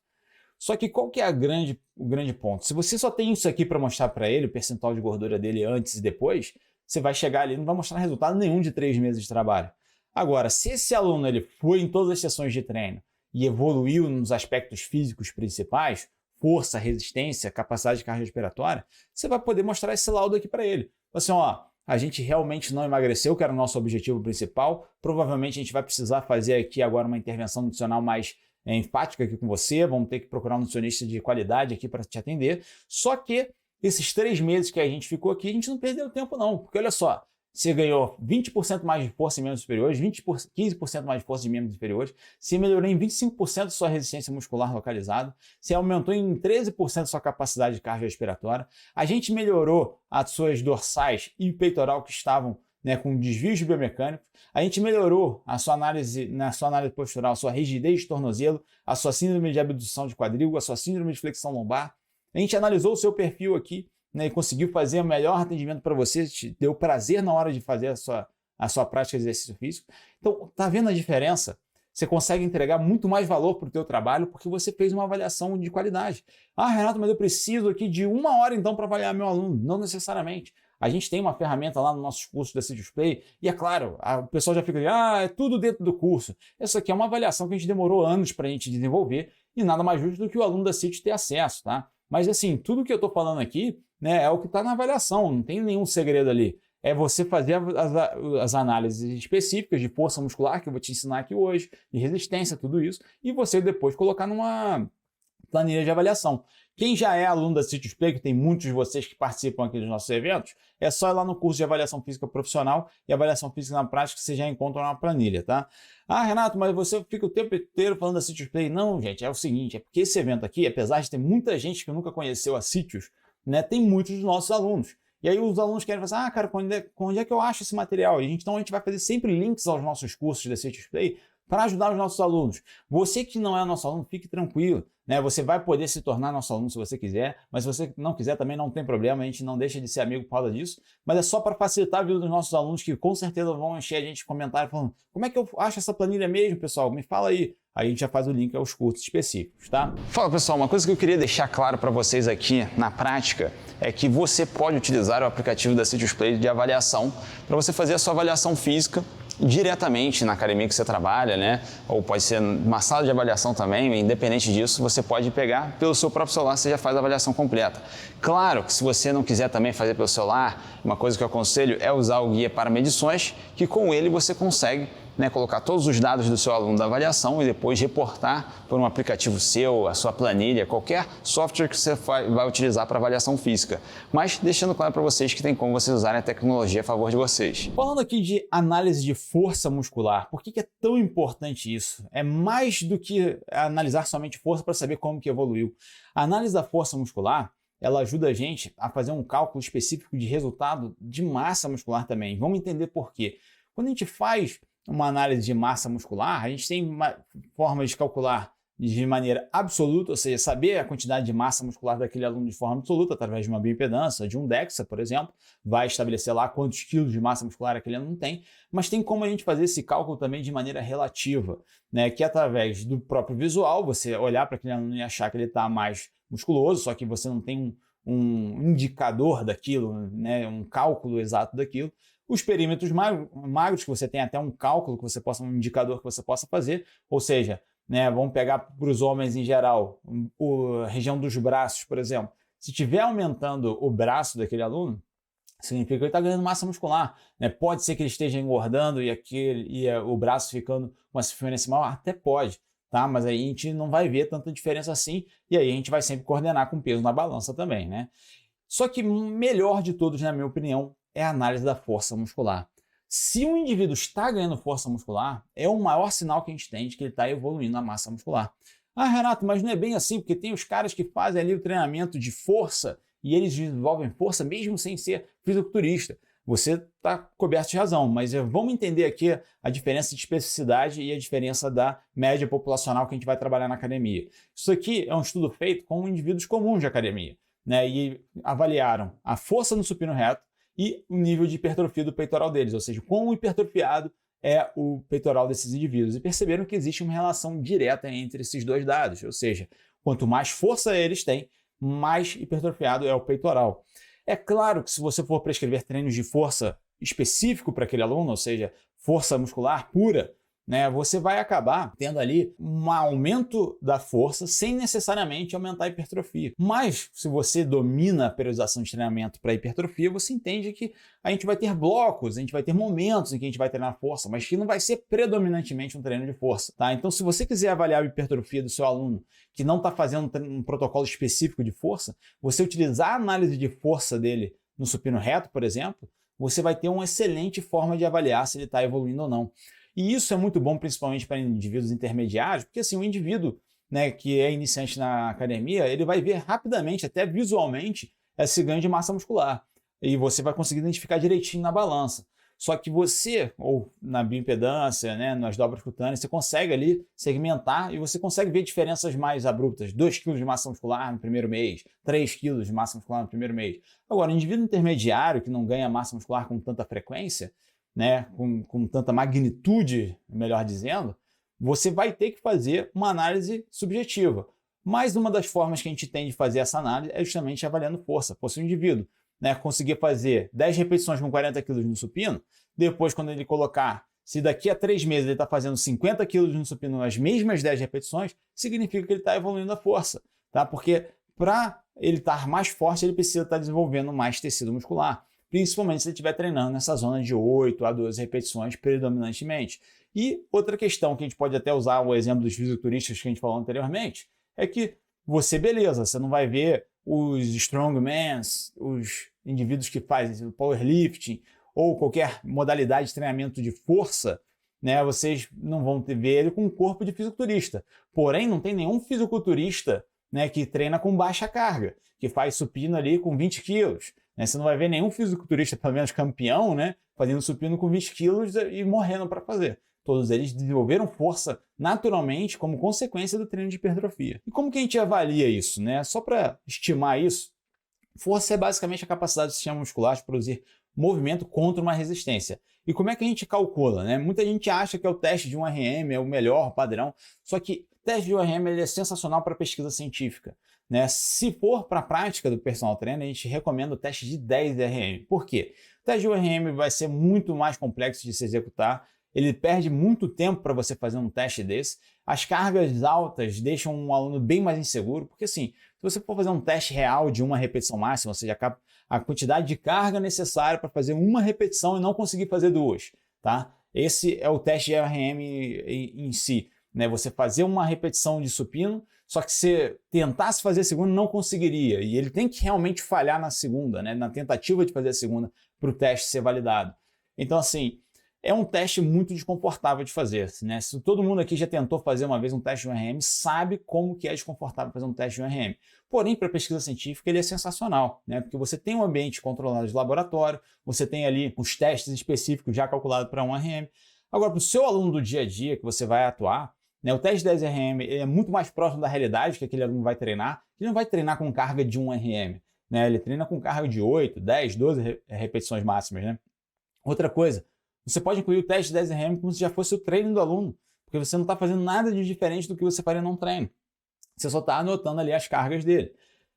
Só que qual que é o grande ponto? Se você só tem isso aqui para mostrar para ele, o percentual de gordura dele antes e depois, você vai chegar ali e não vai mostrar resultado nenhum de 3 meses de trabalho. Agora, se esse aluno ele foi em todas as sessões de treino e evoluiu nos aspectos físicos principais, força, resistência, capacidade cardiorrespiratória, você vai poder mostrar esse laudo aqui para ele. Assim, ó, a gente realmente não emagreceu, que era o nosso objetivo principal, provavelmente a gente vai precisar fazer aqui agora uma intervenção nutricional mais enfática aqui com você, vamos ter que procurar um nutricionista de qualidade aqui para te atender, só que esses 3 meses que a gente ficou aqui, a gente não perdeu tempo não, porque olha só, você ganhou 20% mais de força em membros superiores, 15% mais de força em membros inferiores, você melhorou em 25% sua resistência muscular localizada, você aumentou em 13% sua capacidade cardiorrespiratória, a gente melhorou as suas dorsais e peitoral que estavam, né, com desvios biomecânicos, a gente melhorou na sua análise postural, a sua rigidez de tornozelo, a sua síndrome de abdução de quadril, a sua síndrome de flexão lombar, a gente analisou o seu perfil aqui, né, e conseguiu fazer o melhor atendimento para você, te deu prazer na hora de fazer a sua prática de exercício físico. Então, tá vendo a diferença? Você consegue entregar muito mais valor para o teu trabalho porque você fez uma avaliação de qualidade. Ah, Renato, mas eu preciso aqui de 1 hora então para avaliar meu aluno. Não necessariamente. A gente tem uma ferramenta lá no nosso curso da Citius Play e é claro, o pessoal já fica é tudo dentro do curso. Essa aqui é uma avaliação que a gente demorou anos para a gente desenvolver e nada mais justo do que o aluno da Citius ter acesso, tá? Mas assim, tudo que eu estou falando aqui, né, é o que está na avaliação, não tem nenhum segredo ali. É você fazer as análises específicas de força muscular, que eu vou te ensinar aqui hoje, de resistência, tudo isso, e você depois colocar numa planilha de avaliação. Quem já é aluno da Citius Play, que tem muitos de vocês que participam aqui dos nossos eventos, é só ir lá no curso de avaliação física profissional e avaliação física na prática que você já encontra na planilha, tá? Ah, Renato, mas você fica o tempo inteiro falando da Citius Play. Não, gente, é o seguinte, é porque esse evento aqui, apesar de ter muita gente que nunca conheceu a Citius, né, tem muitos dos nossos alunos. E aí os alunos querem falar, cara, onde é que eu acho esse material? Então a gente vai fazer sempre links aos nossos cursos da Citius Play para ajudar os nossos alunos. Você que não é nosso aluno, fique tranquilo, né? Você vai poder se tornar nosso aluno se você quiser, mas se você não quiser também não tem problema, a gente não deixa de ser amigo por causa disso, mas é só para facilitar a vida dos nossos alunos que com certeza vão encher a gente de comentários falando, como é que eu acho essa planilha mesmo, pessoal? Me fala aí. Aí a gente já faz o link aos cursos específicos, tá? Fala pessoal, uma coisa que eu queria deixar claro para vocês aqui na prática é que você pode utilizar o aplicativo da Citius Play de avaliação para você fazer a sua avaliação física diretamente na academia que você trabalha, né? Ou pode ser uma sala de avaliação também, independente disso, você pode pegar pelo seu próprio celular, você já faz a avaliação completa. Claro que se você não quiser também fazer pelo celular, uma coisa que eu aconselho é usar o guia para medições, que com ele você consegue, né, colocar todos os dados do seu aluno da avaliação e depois reportar por um aplicativo seu, a sua planilha, qualquer software que você vai utilizar para avaliação física. Mas deixando claro para vocês que tem como vocês usarem a tecnologia a favor de vocês. Falando aqui de análise de força muscular, por que é tão importante isso? É mais do que analisar somente força para saber como que evoluiu. A análise da força muscular, ela ajuda a gente a fazer um cálculo específico de resultado de massa muscular também. Vamos entender por quê. Quando a gente faz uma análise de massa muscular, a gente tem formas de calcular de maneira absoluta, ou seja, saber a quantidade de massa muscular daquele aluno de forma absoluta, através de uma bioimpedância, de um DEXA, por exemplo, vai estabelecer lá quantos quilos de massa muscular aquele aluno tem, mas tem como a gente fazer esse cálculo também de maneira relativa, né, que através do próprio visual, você olhar para aquele aluno e achar que ele está mais musculoso, só que você não tem um indicador daquilo, né, um cálculo exato daquilo. Os perímetros magros, que você tem até um cálculo, um indicador que você possa fazer, ou seja, né, vamos pegar para os homens em geral, a região dos braços, por exemplo. Se estiver aumentando o braço daquele aluno, significa que ele está ganhando massa muscular, né? Pode ser que ele esteja engordando e o braço ficando com uma circunferência maior, até pode, tá? Mas aí a gente não vai ver tanta diferença assim, e aí a gente vai sempre coordenar com peso na balança também, né? Só que melhor de todos, na minha opinião, é a análise da força muscular. Se um indivíduo está ganhando força muscular, é o maior sinal que a gente tem de que ele está evoluindo a massa muscular. Ah, Renato, mas não é bem assim, porque tem os caras que fazem ali o treinamento de força e eles desenvolvem força mesmo sem ser fisiculturista. Você está coberto de razão, mas vamos entender aqui a diferença de especificidade e a diferença da média populacional que a gente vai trabalhar na academia. Isso aqui é um estudo feito com indivíduos comuns de academia, né? E avaliaram a força no supino reto e o nível de hipertrofia do peitoral deles, ou seja, quão hipertrofiado é o peitoral desses indivíduos. E perceberam que existe uma relação direta entre esses dois dados, ou seja, quanto mais força eles têm, mais hipertrofiado é o peitoral. É claro que se você for prescrever treinos de força específico para aquele aluno, ou seja, força muscular pura, né, você vai acabar tendo ali um aumento da força sem necessariamente aumentar a hipertrofia. Mas se você domina a periodização de treinamento para hipertrofia, você entende que a gente vai ter blocos, a gente vai ter momentos em que a gente vai treinar força, mas que não vai ser predominantemente um treino de força, tá? Então, se você quiser avaliar a hipertrofia do seu aluno que não está fazendo um protocolo específico de força, você utilizar a análise de força dele no supino reto, por exemplo, você vai ter uma excelente forma de avaliar se ele está evoluindo ou não. E isso é muito bom, principalmente para indivíduos intermediários, porque assim, o indivíduo, né, que é iniciante na academia, ele vai ver rapidamente, até visualmente, esse ganho de massa muscular. E você vai conseguir identificar direitinho na balança. Só que você, ou na bioimpedância, né, nas dobras cutâneas, você consegue ali segmentar e você consegue ver diferenças mais abruptas. 2 kg de massa muscular no primeiro mês, 3 kg de massa muscular no primeiro mês. Agora, o indivíduo intermediário que não ganha massa muscular com tanta frequência, né, com tanta magnitude, melhor dizendo, você vai ter que fazer uma análise subjetiva. Mas uma das formas que a gente tem de fazer essa análise é justamente avaliando força. Se o indivíduo, né, conseguir fazer 10 repetições com 40 kg no supino, depois quando ele colocar, se daqui a 3 meses ele está fazendo 50 kg no supino nas mesmas 10 repetições, significa que ele está evoluindo a força, tá? Porque para ele estar mais forte, ele precisa estar desenvolvendo mais tecido muscular, principalmente se ele estiver treinando nessa zona de 8 a 12 repetições predominantemente. E outra questão que a gente pode até usar o exemplo dos fisiculturistas que a gente falou anteriormente, é que você não vai ver os strongmans, os indivíduos que fazem powerlifting ou qualquer modalidade de treinamento de força, né? Vocês não vão ver ele com um corpo de fisiculturista. Porém, não tem nenhum fisiculturista, né, que treina com baixa carga, que faz supino ali com 20 quilos. Né? Você não vai ver nenhum fisiculturista, pelo menos campeão, né, fazendo supino com 20 quilos e morrendo para fazer. Todos eles desenvolveram força naturalmente como consequência do treino de hipertrofia. E como que a gente avalia isso, né? Só para estimar isso, força é basicamente a capacidade do sistema muscular de produzir movimento contra uma resistência. E como é que a gente calcula, né? Muita gente acha que é o teste de 1RM, é o melhor padrão, só que o teste de 1RM ele é sensacional para pesquisa científica. Né? Se for para a prática do personal trainer, a gente recomenda o teste de 10 RM. Por quê? O teste de 1RM vai ser muito mais complexo de se executar, ele perde muito tempo para você fazer um teste desse. As cargas altas deixam um aluno bem mais inseguro, porque assim, se você for fazer um teste real de uma repetição máxima, ou seja, a quantidade de carga necessária para fazer uma repetição e não conseguir fazer duas, tá? Esse é o teste de RM em si, né? Você fazer uma repetição de supino, só que se tentasse fazer a segunda, não conseguiria. E ele tem que realmente falhar na segunda, né? Na tentativa de fazer a segunda, para o teste ser validado. Então, assim, é um teste muito desconfortável de fazer, né? Se todo mundo aqui já tentou fazer uma vez um teste de 1RM, sabe como que é desconfortável fazer um teste de 1RM. Porém, para pesquisa científica, ele é sensacional, né? Porque você tem um ambiente controlado de laboratório, você tem ali os testes específicos já calculados para 1RM. Agora, para o seu aluno do dia a dia que você vai atuar, né, o teste de 10RM é muito mais próximo da realidade que aquele aluno vai treinar. Ele não vai treinar com carga de 1RM, né? Ele treina com carga de 8, 10, 12 repetições máximas, né? Outra coisa, você pode incluir o teste de 10RM como se já fosse o treino do aluno, porque você não está fazendo nada de diferente do que você faria num treino. Você só está anotando ali as cargas dele.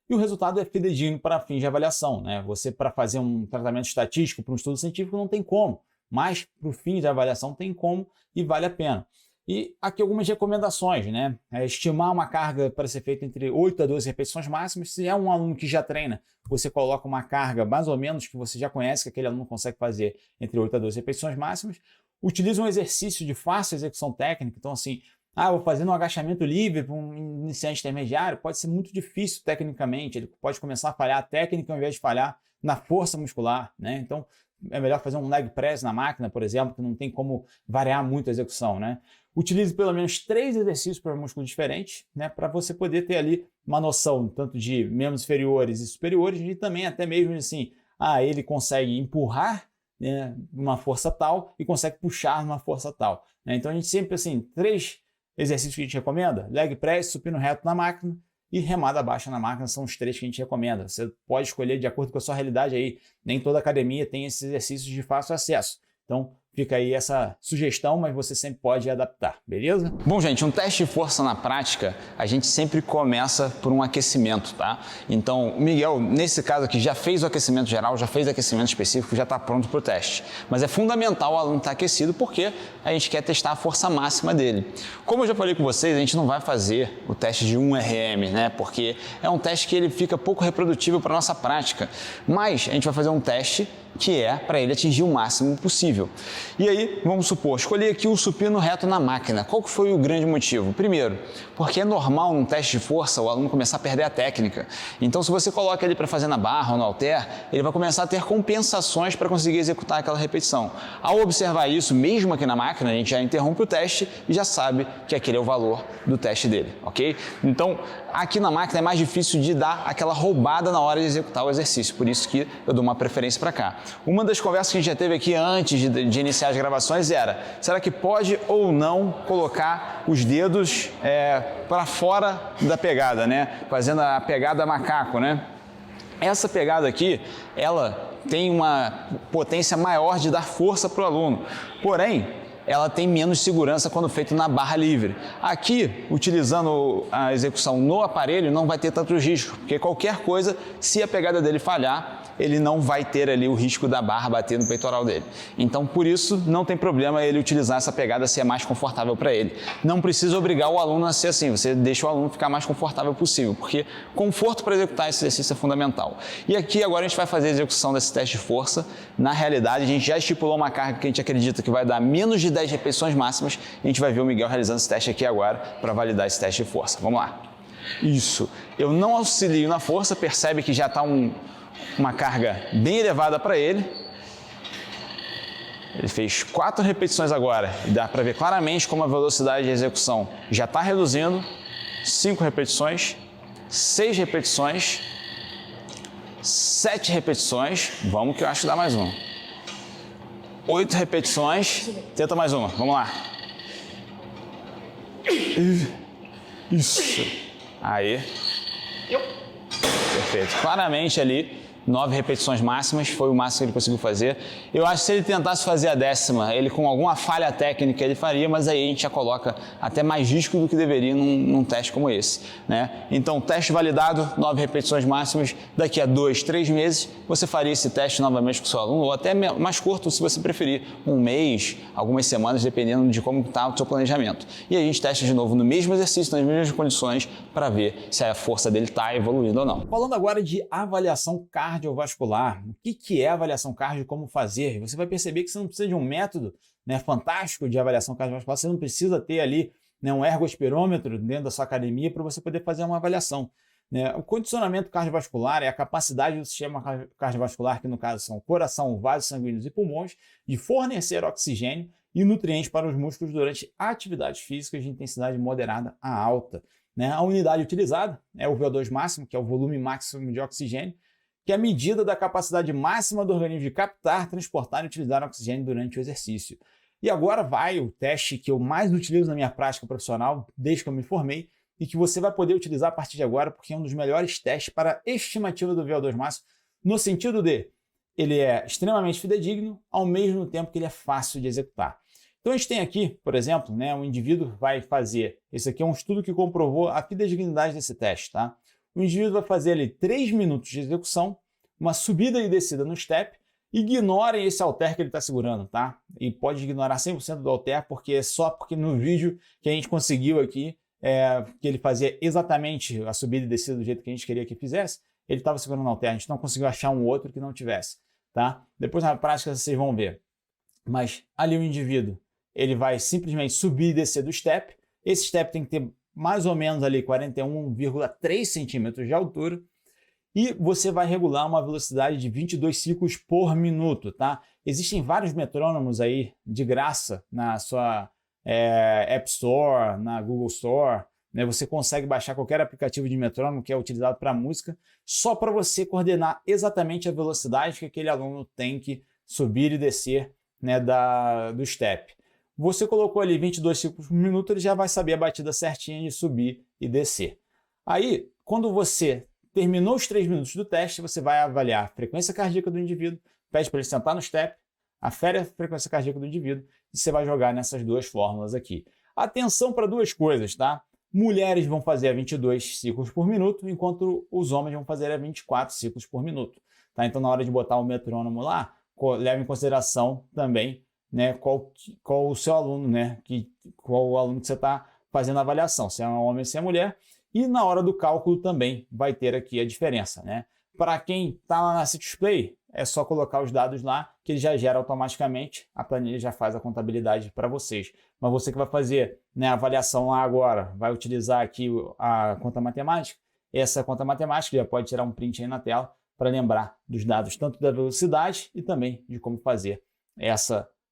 E o resultado é fidedigno para fins de avaliação, né? Você, para fazer um tratamento estatístico para um estudo científico, não tem como, mas para o fim de avaliação tem como e vale a pena. E aqui algumas recomendações, né? Estimar uma carga para ser feita entre 8 a 12 repetições máximas. Se é um aluno que já treina, você coloca uma carga mais ou menos que você já conhece que aquele aluno consegue fazer entre 8 a 12 repetições máximas. Utilize um exercício de fácil execução técnica. Então, assim, vou fazer um agachamento livre para um iniciante intermediário. Pode ser muito difícil tecnicamente. Ele pode começar a falhar a técnica ao invés de falhar na força muscular, né? Então, é melhor fazer um leg press na máquina, por exemplo, que não tem como variar muito a execução, né? Utilize pelo menos 3 exercícios para músculos diferentes, né? Para você poder ter ali uma noção tanto de membros inferiores e superiores e também até mesmo assim, ele consegue empurrar, né, uma força tal e consegue puxar uma força tal, né? Então a gente sempre assim, 3 exercícios que a gente recomenda: leg press, supino reto na máquina e remada baixa na máquina, são os 3 que a gente recomenda. Você pode escolher de acordo com a sua realidade aí. Nem toda academia tem esses exercícios de fácil acesso. Então, fica aí essa sugestão, mas você sempre pode adaptar, beleza? Bom, gente, um teste de força na prática, a gente sempre começa por um aquecimento, tá? Então, o Miguel, nesse caso aqui, já fez o aquecimento geral, já fez o aquecimento específico, já está pronto para o teste. Mas é fundamental o aluno estar aquecido porque a gente quer testar a força máxima dele. Como eu já falei com vocês, a gente não vai fazer o teste de 1RM, né? Porque é um teste que ele fica pouco reprodutível para a nossa prática. Mas a gente vai fazer um teste que é para ele atingir o máximo possível. E aí, vamos supor, escolhi aqui o supino reto na máquina. Qual que foi o grande motivo? Primeiro, porque é normal num teste de força o aluno começar a perder a técnica. Então, se você coloca ele para fazer na barra ou no halter, ele vai começar a ter compensações para conseguir executar aquela repetição. Ao observar isso, mesmo aqui na máquina, a gente já interrompe o teste e já sabe que aquele é o valor do teste dele, ok? Então, aqui na máquina é mais difícil de dar aquela roubada na hora de executar o exercício, por isso que eu dou uma preferência para cá. Uma das conversas que a gente já teve aqui antes de iniciar as gravações era, será que pode ou não colocar os dedos para fora da pegada, né? Fazendo a pegada macaco, né? Essa pegada aqui, ela tem uma potência maior de dar força para o aluno, porém, ela tem menos segurança quando feito na barra livre. Aqui, utilizando a execução no aparelho, não vai ter tantos riscos, porque qualquer coisa, se a pegada dele falhar, ele não vai ter ali o risco da barra bater no peitoral dele. Então, por isso, não tem problema ele utilizar essa pegada se é mais confortável para ele. Não precisa obrigar o aluno a ser assim, você deixa o aluno ficar mais confortável possível, porque conforto para executar esse exercício é fundamental. E aqui agora a gente vai fazer a execução desse teste de força. Na realidade, a gente já estipulou uma carga que a gente acredita que vai dar menos de 10 repetições máximas. A gente vai ver o Miguel realizando esse teste aqui agora para validar esse teste de força. Vamos lá. Isso. Eu não auxilio na força, percebe que já está uma carga bem elevada para ele. Ele fez 4 repetições agora e dá para ver claramente como a velocidade de execução já está reduzindo. 5 repetições, 6 repetições, 7 repetições. Vamos que eu acho que dá mais uma. 8 repetições. Tenta mais uma. Vamos lá. Isso. Aí. Perfeito. Claramente ali, 9 repetições máximas, foi o máximo que ele conseguiu fazer. Eu acho que se ele tentasse fazer a 10ª, ele com alguma falha técnica ele faria, mas aí a gente já coloca até mais risco do que deveria num teste como esse, né? Então, teste validado, 9 repetições máximas, daqui a 2, 3 meses, você faria esse teste novamente com o seu aluno, ou até mais curto, se você preferir, um mês, algumas semanas, dependendo de como está o seu planejamento. E aí a gente testa de novo no mesmo exercício, nas mesmas condições, para ver se a força dele está evoluindo ou não. Falando agora de avaliação cardiovascular, o que é avaliação cardio e como fazer? Você vai perceber que você não precisa de um método, né, fantástico de avaliação cardiovascular, você não precisa ter ali, né, um ergospirômetro dentro da sua academia para você poder fazer uma avaliação, né? O condicionamento cardiovascular é a capacidade do sistema cardiovascular, que no caso são coração, vasos sanguíneos e pulmões, de fornecer oxigênio e nutrientes para os músculos durante atividades físicas de intensidade moderada a alta, né? A unidade utilizada é o VO2 máximo, que é o volume máximo de oxigênio, que é a medida da capacidade máxima do organismo de captar, transportar e utilizar oxigênio durante o exercício. E agora vai o teste que eu mais utilizo na minha prática profissional, desde que eu me formei, e que você vai poder utilizar a partir de agora, porque é um dos melhores testes para estimativa do VO2 máximo, no sentido de ele é extremamente fidedigno, ao mesmo tempo que ele é fácil de executar. Então a gente tem aqui, por exemplo, né, um indivíduo vai fazer, esse aqui é um estudo que comprovou a fidedignidade desse teste, tá? O indivíduo vai fazer ali 3 minutos de execução, uma subida e descida no step. Ignorem esse halter que ele está segurando, tá? E pode ignorar 100% do halter, porque é só porque no vídeo que a gente conseguiu aqui, que ele fazia exatamente a subida e descida do jeito que a gente queria que fizesse, ele estava segurando o halter. A gente não conseguiu achar um outro que não tivesse, tá? Depois na prática vocês vão ver. Mas ali o indivíduo, ele vai simplesmente subir e descer do step. Esse step tem que ter mais ou menos ali 41,3 centímetros de altura, e você vai regular uma velocidade de 22 ciclos por minuto, tá? Existem vários metrônomos aí de graça na sua App Store, na Google Store, né? Você consegue baixar qualquer aplicativo de metrônomo que é utilizado para música, só para você coordenar exatamente a velocidade que aquele aluno tem que subir e descer, né, do step. Você colocou ali 22 ciclos por minuto, ele já vai saber a batida certinha de subir e descer. Aí, quando você terminou os 3 minutos do teste, você vai avaliar a frequência cardíaca do indivíduo, pede para ele sentar no step, afere a frequência cardíaca do indivíduo e você vai jogar nessas duas fórmulas aqui. Atenção para duas coisas, tá? Mulheres vão fazer a 22 ciclos por minuto, enquanto os homens vão fazer a 24 ciclos por minuto, tá? Então, na hora de botar o metrônomo lá, leve em consideração também, né, qual o seu aluno, né, qual o aluno que você está fazendo a avaliação, se é um homem ou se é mulher, e na hora do cálculo também vai ter aqui a diferença, né? Para quem está lá na CitusPlay, é só colocar os dados lá, que ele já gera automaticamente, a planilha já faz a contabilidade para vocês. Mas você que vai fazer, né, a avaliação lá agora, vai utilizar aqui a conta matemática, essa conta matemática já pode tirar um print aí na tela para lembrar dos dados tanto da velocidade e também de como fazer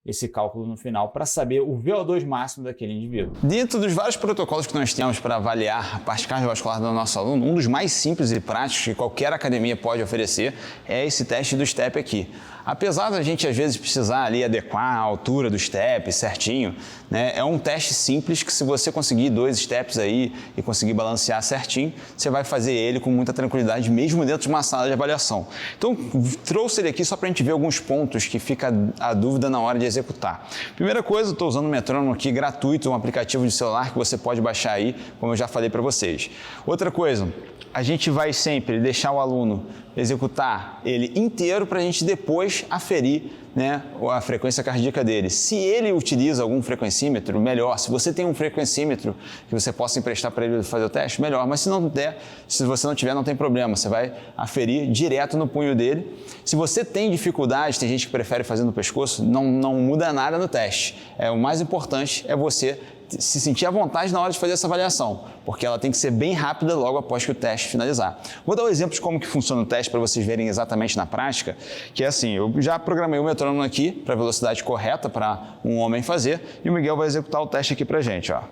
esse cálculo no final para saber o VO2 máximo daquele indivíduo. Dentro dos vários protocolos que nós temos para avaliar a parte cardiovascular do nosso aluno, um dos mais simples e práticos que qualquer academia pode oferecer é esse teste do STEP aqui. Apesar da gente às vezes precisar ali adequar a altura do step certinho, né, é um teste simples que se você conseguir 2 steps aí e conseguir balancear certinho, você vai fazer ele com muita tranquilidade, mesmo dentro de uma sala de avaliação. Então, trouxe ele aqui só para a gente ver alguns pontos que fica a dúvida na hora de executar. Primeira coisa, estou usando o metrônomo aqui gratuito, um aplicativo de celular que você pode baixar aí, como eu já falei para vocês. Outra coisa, a gente vai sempre deixar o aluno executar ele inteiro para a gente depois aferir, né, a frequência cardíaca dele. Se ele utiliza algum frequencímetro, melhor. Se você tem um frequencímetro que você possa emprestar para ele fazer o teste, melhor. Mas se não der, se você não tiver, não tem problema. Você vai aferir direto no punho dele. Se você tem dificuldade, tem gente que prefere fazer no pescoço, não muda nada no teste. O mais importante é você se sentir à vontade na hora de fazer essa avaliação, porque ela tem que ser bem rápida logo após que o teste finalizar. Vou dar um exemplo de como que funciona o teste para vocês verem exatamente na prática, que é assim, eu já programei o metrônomo aqui para a velocidade correta para um homem fazer e o Miguel vai executar o teste aqui para a gente, ó.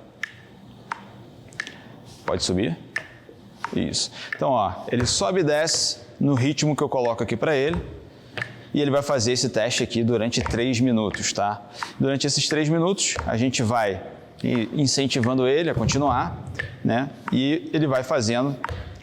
Pode subir? Isso. Então, ó, ele sobe e desce no ritmo que eu coloco aqui para ele. E ele vai fazer esse teste aqui durante 3 minutos, tá? Durante esses 3 minutos, a gente vai incentivando ele a continuar, né? E ele vai fazendo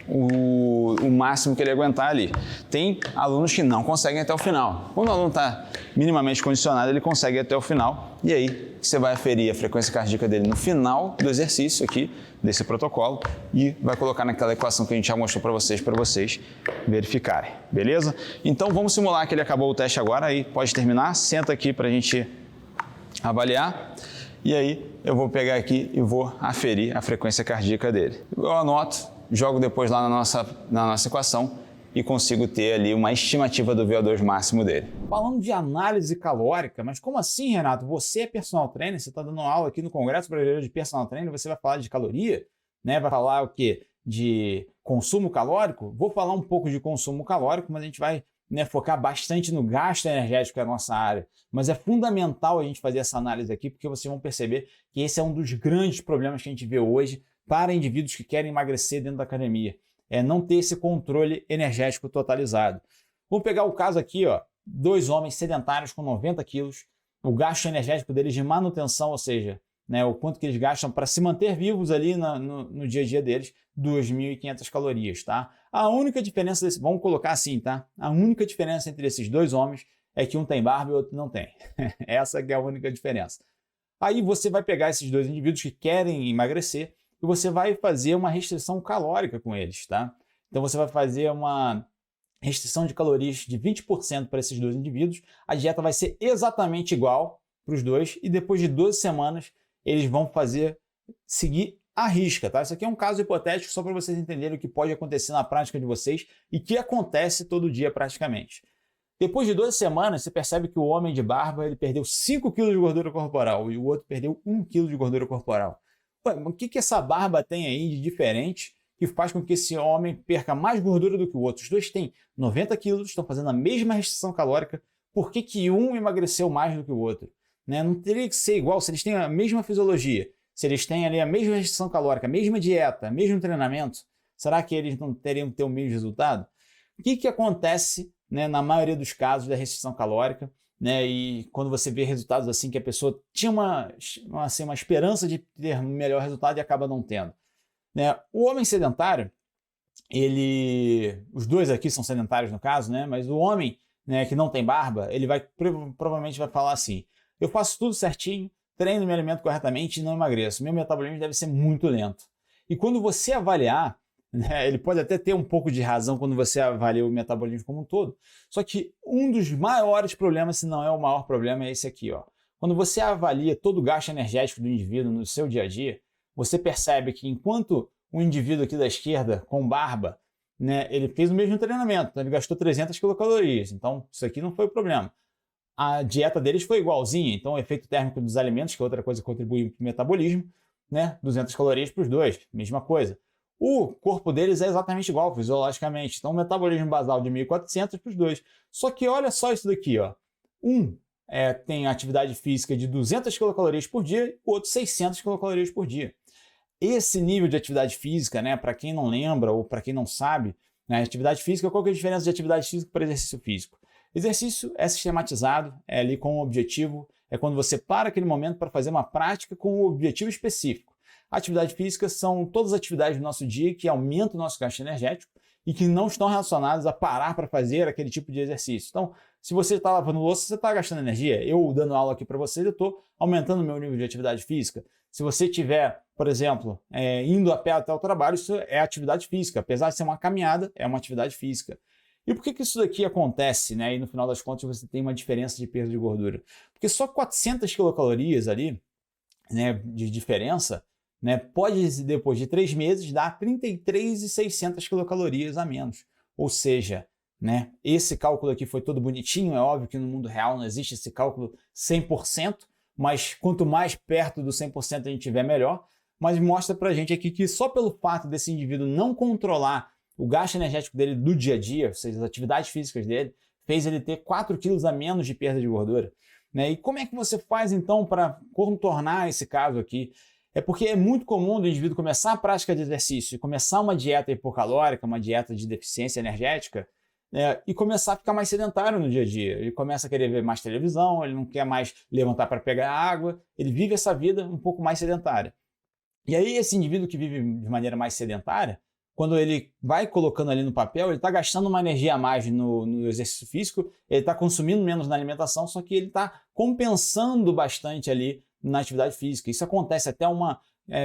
o máximo que ele aguentar ali. Tem alunos que não conseguem até o final. Quando o aluno está minimamente condicionado, ele consegue ir até o final. E aí, você vai aferir a frequência cardíaca dele no final do exercício aqui, desse protocolo, e vai colocar naquela equação que a gente já mostrou para vocês verificarem. Beleza? Então, vamos simular que ele acabou o teste agora. Aí, pode terminar. Senta aqui para a gente avaliar. E aí, eu vou pegar aqui e vou aferir a frequência cardíaca dele. Eu anoto, jogo depois lá na nossa equação e consigo ter ali uma estimativa do VO2 máximo dele. Falando de análise calórica, mas como assim, Renato? Você é personal trainer, você está dando aula aqui no Congresso Brasileiro de Personal Trainer, você vai falar de caloria, né? Vai falar o quê? De consumo calórico? Vou falar um pouco de consumo calórico, mas a gente vai, né, focar bastante no gasto energético que é a nossa área. Mas é fundamental a gente fazer essa análise aqui, porque vocês vão perceber que esse é um dos grandes problemas que a gente vê hoje para indivíduos que querem emagrecer dentro da academia. É não ter esse controle energético totalizado. Vamos pegar o caso aqui, ó, 2 homens sedentários com 90 quilos, o gasto energético deles de manutenção, ou seja, né, o quanto que eles gastam para se manter vivos ali no dia a dia deles, 2.500 calorias, tá? A única diferença vamos colocar assim, tá? A única diferença entre esses 2 homens é que um tem barba e o outro não tem. Essa que é a única diferença. Aí você vai pegar esses 2 indivíduos que querem emagrecer e você vai fazer uma restrição calórica com eles, tá? Então você vai fazer uma restrição de calorias de 20% para esses 2 indivíduos. A dieta vai ser exatamente igual para os 2 e depois de 12 semanas eles vão seguir à risca, tá? Isso aqui é um caso hipotético só para vocês entenderem o que pode acontecer na prática de vocês e que acontece todo dia praticamente. Depois de 12 semanas, você percebe que o homem de barba ele perdeu 5 kg de gordura corporal e o outro perdeu 1 kg de gordura corporal. Ué, o que essa barba tem aí de diferente que faz com que esse homem perca mais gordura do que o outro? Os 2 têm 90 quilos, estão fazendo a mesma restrição calórica. Por que um emagreceu mais do que o outro? Né? Não teria que ser igual se eles têm a mesma fisiologia, se eles têm ali a mesma restrição calórica, a mesma dieta, mesmo treinamento. Será que eles não teriam que ter o mesmo resultado? O que acontece, né, na maioria dos casos da restrição calórica, né, e quando você vê resultados assim que a pessoa tinha uma esperança de ter um melhor resultado e acaba não tendo? Né? O homem sedentário, os 2 aqui são sedentários no caso, né, mas o homem, né, que não tem barba, ele provavelmente vai falar assim: eu faço tudo certinho, treino, me alimento corretamente e não emagreço. Meu metabolismo deve ser muito lento. E quando você avaliar, né, ele pode até ter um pouco de razão quando você avalia o metabolismo como um todo, só que um dos maiores problemas, se não é o maior problema, é esse aqui, ó. Quando você avalia todo o gasto energético do indivíduo no seu dia a dia, você percebe que enquanto o indivíduo aqui da esquerda, com barba, né, ele fez o mesmo treinamento, então ele gastou 300 quilocalorias, então isso aqui não foi o problema. A dieta deles foi igualzinha, então o efeito térmico dos alimentos, que é outra coisa que contribui para o metabolismo, né, 200 calorias para os 2, mesma coisa. O corpo deles é exatamente igual fisiologicamente, então o metabolismo basal de 1.400 para os 2. Só que olha só isso daqui, ó. Tem atividade física de 200 quilocalorias por dia, o outro 600 quilocalorias por dia. Esse nível de atividade física, né, para quem não lembra ou para quem não sabe, né, atividade física, qual que é a diferença de atividade física para exercício físico? Exercício é sistematizado, é ali com um objetivo, é quando você para aquele momento para fazer uma prática com um objetivo específico. Atividade física são todas as atividades do nosso dia que aumentam o nosso gasto energético e que não estão relacionadas a parar para fazer aquele tipo de exercício. Então, se você está lavando louça, você está gastando energia. Eu, dando aula aqui para vocês, eu estou aumentando o meu nível de atividade física. Se você estiver, por exemplo, indo a pé até o trabalho, isso é atividade física. Apesar de ser uma caminhada, é uma atividade física. E por que isso daqui acontece, né? E no final das contas você tem uma diferença de perda de gordura? Porque só 400 quilocalorias ali, né, de diferença, né, pode, depois de 3 meses, dar 33.600 quilocalorias a menos. Ou seja, né, esse cálculo aqui foi todo bonitinho, é óbvio que no mundo real não existe esse cálculo 100%, mas quanto mais perto do 100% a gente tiver, melhor. Mas mostra pra gente aqui que só pelo fato desse indivíduo não controlar o gasto energético dele do dia a dia, ou seja, as atividades físicas dele, fez ele ter 4 quilos a menos de perda de gordura. Né? E como é que você faz então para contornar esse caso aqui? É porque é muito comum do indivíduo começar a prática de exercício e começar uma dieta hipocalórica, uma dieta de deficiência energética, né, e começar a ficar mais sedentário no dia a dia. Ele começa a querer ver mais televisão, ele não quer mais levantar para pegar água, ele vive essa vida um pouco mais sedentária. E aí esse indivíduo que vive de maneira mais sedentária, quando ele vai colocando ali no papel, ele está gastando uma energia a mais no exercício físico, ele está consumindo menos na alimentação, só que ele está compensando bastante ali na atividade física. Isso acontece até uma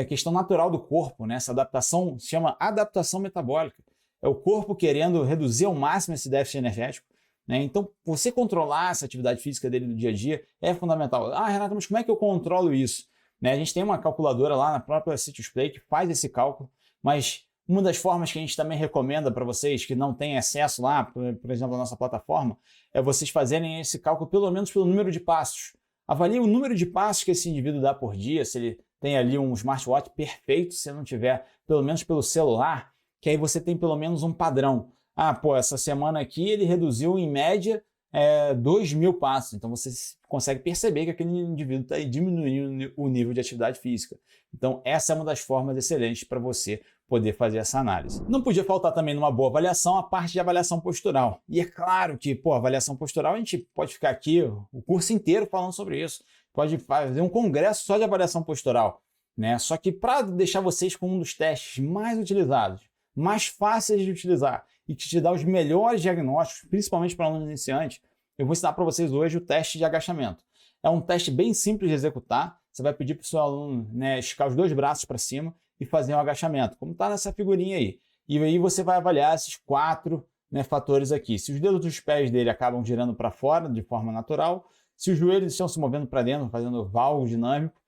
questão natural do corpo, né? Essa adaptação se chama adaptação metabólica. É o corpo querendo reduzir ao máximo esse déficit energético. Né? Então, você controlar essa atividade física dele no dia a dia é fundamental. Ah, Renato, mas como é que eu controlo isso? Né? A gente tem uma calculadora lá na própria Citiusplay que faz esse cálculo, mas uma das formas que a gente também recomenda para vocês que não têm acesso lá, por exemplo, à nossa plataforma, é vocês fazerem esse cálculo pelo menos pelo número de passos. Avalie o número de passos que esse indivíduo dá por dia, se ele tem ali um smartwatch perfeito, se não tiver, pelo menos pelo celular, que aí você tem pelo menos um padrão. Ah, pô, essa semana aqui ele reduziu em média 2.000 passos. Então você consegue perceber que aquele indivíduo está diminuindo o nível de atividade física. Então essa é uma das formas excelentes para você poder fazer essa análise. Não podia faltar também numa boa avaliação a parte de avaliação postural. E é claro que, pô, avaliação postural a gente pode ficar aqui o curso inteiro falando sobre isso. Pode fazer um congresso só de avaliação postural, né? Só que para deixar vocês com um dos testes mais utilizados, mais fáceis de utilizar e que te dá os melhores diagnósticos, principalmente para alunos iniciantes, eu vou ensinar para vocês hoje o teste de agachamento. É um teste bem simples de executar. Você vai pedir para o seu aluno, né, esticar os 2 braços para cima e fazer um agachamento, como está nessa figurinha aí. E aí você vai avaliar esses 4, né, fatores aqui. Se os dedos dos pés dele acabam girando para fora de forma natural, se os joelhos estão se movendo para dentro, fazendo valgo dinâmico,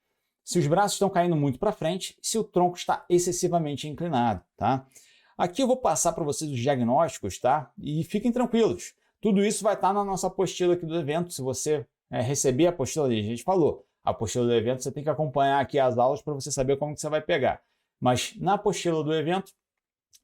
se os braços estão caindo muito para frente, se o tronco está excessivamente inclinado, tá? Aqui eu vou passar para vocês os diagnósticos, tá? E fiquem tranquilos. Tudo isso vai estar na nossa apostila aqui do evento. Se você receber a apostila, a gente falou, a apostila do evento, você tem que acompanhar aqui as aulas para você saber como que você vai pegar. Mas na apostila do evento,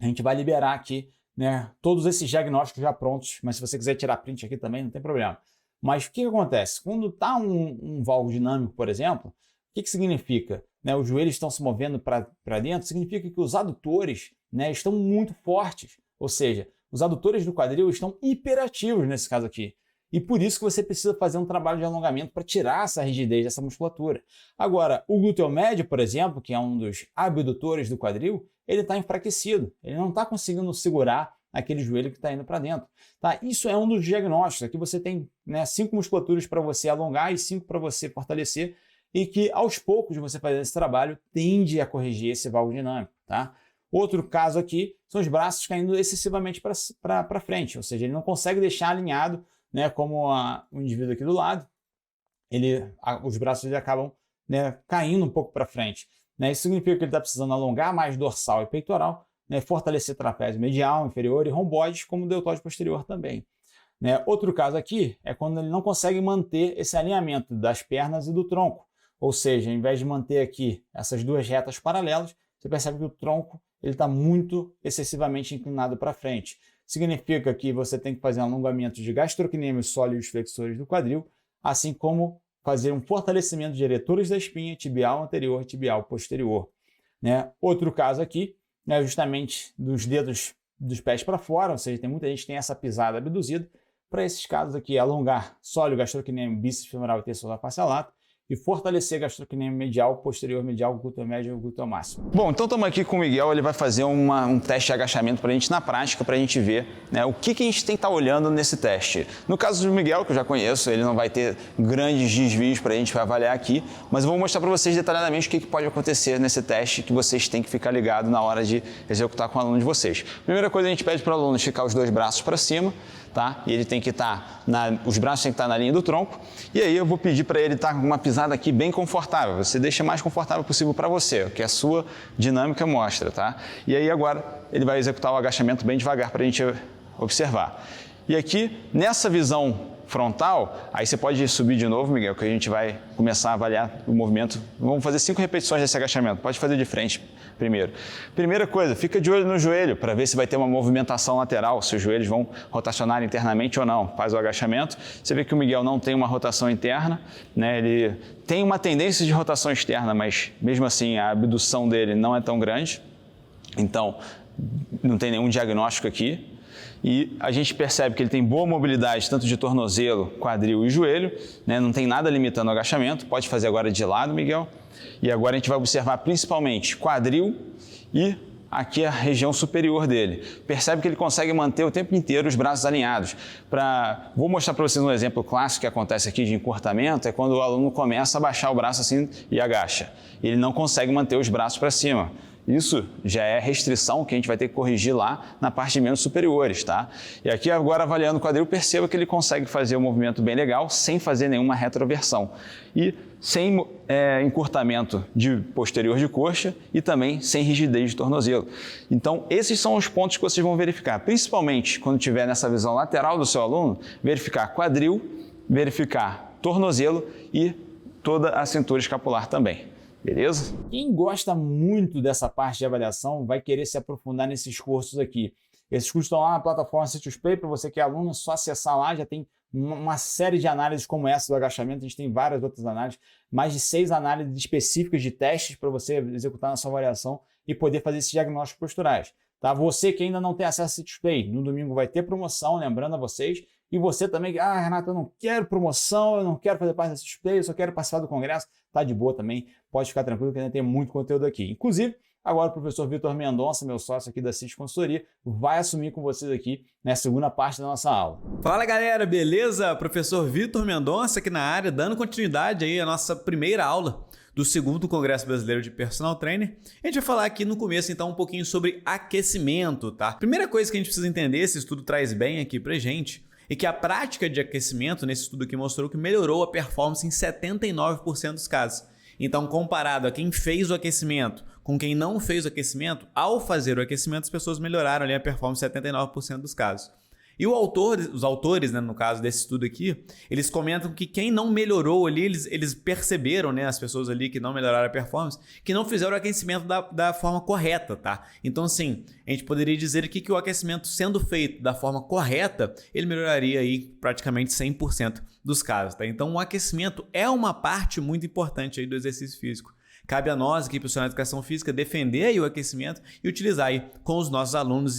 a gente vai liberar aqui, né, todos esses diagnósticos já prontos, mas se você quiser tirar print aqui também, não tem problema. Mas o que acontece? Quando está um valgo dinâmico, por exemplo, o que significa? Né, os joelhos estão se movendo para dentro, significa que os adutores, né, estão muito fortes, ou seja, os adutores do quadril estão hiperativos nesse caso aqui. E por isso que você precisa fazer um trabalho de alongamento para tirar essa rigidez dessa musculatura. Agora, o glúteo médio, por exemplo, que é um dos abdutores do quadril, ele está enfraquecido. Ele não está conseguindo segurar aquele joelho que está indo para dentro. Tá? Isso é um dos diagnósticos. Aqui você tem, né, 5 musculaturas para você alongar e 5 para você fortalecer, e que aos poucos de você fazer esse trabalho tende a corrigir esse valgo dinâmico. Tá? Outro caso aqui são os braços caindo excessivamente para frente, ou seja, ele não consegue deixar alinhado, né, como o indivíduo aqui do lado, os braços dele acabam, né, caindo um pouco para frente. Né? Isso significa que ele está precisando alongar mais dorsal e peitoral, né, fortalecer trapézio medial, inferior e romboides, como o deltóide posterior também. Né? Outro caso aqui é quando ele não consegue manter esse alinhamento das pernas e do tronco, ou seja, ao invés de manter aqui essas 2 retas paralelas, você percebe que o tronco está muito excessivamente inclinado para frente. Significa que você tem que fazer um alongamento de gastrocnêmios sólidos flexores do quadril, assim como fazer um fortalecimento de eretores da espinha tibial anterior e tibial posterior. Né? Outro caso aqui é justamente dos dedos dos pés para fora, ou seja, tem muita gente que tem essa pisada abduzida, para esses casos aqui, alongar sólio gastrocnêmio bíceps femoral e terçolar parcialato e fortalecer gastrocnêmio medial, posterior medial, glúteo médio e glúteo máximo. Bom, então estamos aqui com o Miguel, ele vai fazer um teste de agachamento para a gente na prática, para a gente ver, né, o que a gente tem que estar olhando nesse teste. No caso do Miguel, que eu já conheço, ele não vai ter grandes desvios para a gente avaliar aqui, mas eu vou mostrar para vocês detalhadamente o que pode acontecer nesse teste que vocês têm que ficar ligados na hora de executar com o aluno de vocês. Primeira coisa, a gente pede para o aluno esticar os dois braços para cima, tá? E ele tem que estar, os braços têm que estar na linha do tronco, e aí eu vou pedir para ele estar com uma pisada aqui bem confortável, você deixa o mais confortável possível para você, o que a sua dinâmica mostra, tá? E aí agora ele vai executar o agachamento bem devagar para a gente observar. E aqui, nessa visão frontal, aí você pode subir de novo, Miguel, que a gente vai começar a avaliar o movimento. Vamos fazer 5 repetições desse agachamento, pode fazer de frente primeiro. Primeira coisa, fica de olho no joelho para ver se vai ter uma movimentação lateral, se os joelhos vão rotacionar internamente ou não. Faz o agachamento, você vê que o Miguel não tem uma rotação interna, né? Ele tem uma tendência de rotação externa, mas mesmo assim a abdução dele não é tão grande, então não tem nenhum diagnóstico aqui. E a gente percebe que ele tem boa mobilidade tanto de tornozelo, quadril e joelho, né? Não tem nada limitando o agachamento. Pode fazer agora de lado, Miguel. E agora a gente vai observar principalmente quadril e aqui a região superior dele. Percebe que ele consegue manter o tempo inteiro os braços alinhados. Vou mostrar para vocês um exemplo clássico que acontece aqui de encurtamento, é quando o aluno começa a baixar o braço assim e agacha. Ele não consegue manter os braços para cima. Isso já é restrição que a gente vai ter que corrigir lá na parte de membros superiores, tá? E aqui agora avaliando o quadril, perceba que ele consegue fazer um movimento bem legal sem fazer nenhuma retroversão e sem encurtamento de posterior de coxa e também sem rigidez de tornozelo. Então, esses são os pontos que vocês vão verificar, principalmente quando estiver nessa visão lateral do seu aluno, verificar quadril, verificar tornozelo e toda a cintura escapular também. Beleza? Quem gosta muito dessa parte de avaliação vai querer se aprofundar nesses cursos aqui. Esses cursos estão lá na plataforma CitiusPay, para você que é aluno, é só acessar lá, já tem uma série de análises como essa do agachamento, a gente tem várias outras análises, mais de 6 análises específicas de testes para você executar na sua avaliação e poder fazer esses diagnósticos posturais. Tá? Você que ainda não tem acesso ao CitiusPay, no domingo vai ter promoção, lembrando a vocês. E você também, Renato, eu não quero promoção, eu não quero fazer parte da CitiusPay, eu só quero participar do congresso, tá de boa também, pode ficar tranquilo que ainda tem muito conteúdo aqui. Inclusive, agora o professor Vitor Mendonça, meu sócio aqui da Citus Consultoria, vai assumir com vocês aqui na segunda parte da nossa aula. Fala galera, beleza? Professor Vitor Mendonça aqui na área, dando continuidade aí à nossa primeira aula do segundo Congresso Brasileiro de Personal Trainer. A gente vai falar aqui no começo, então, um pouquinho sobre aquecimento, tá? Primeira coisa que a gente precisa entender, esse estudo traz bem aqui pra gente, e que a prática de aquecimento, nesse estudo aqui, mostrou que melhorou a performance em 79% dos casos. Então, comparado a quem fez o aquecimento com quem não fez o aquecimento, ao fazer o aquecimento, as pessoas melhoraram ali a performance em 79% dos casos. E os autores, né, no caso desse estudo aqui, eles comentam que quem não melhorou ali, eles perceberam, né, as pessoas ali que não melhoraram a performance, que não fizeram o aquecimento da forma correta, tá? Então, assim, a gente poderia dizer aqui que o aquecimento sendo feito da forma correta, ele melhoraria aí praticamente 100% dos casos, tá? Então, o aquecimento é uma parte muito importante aí do exercício físico. Cabe a nós aqui, profissionais de educação física, defender aí o aquecimento e utilizar aí com os nossos alunos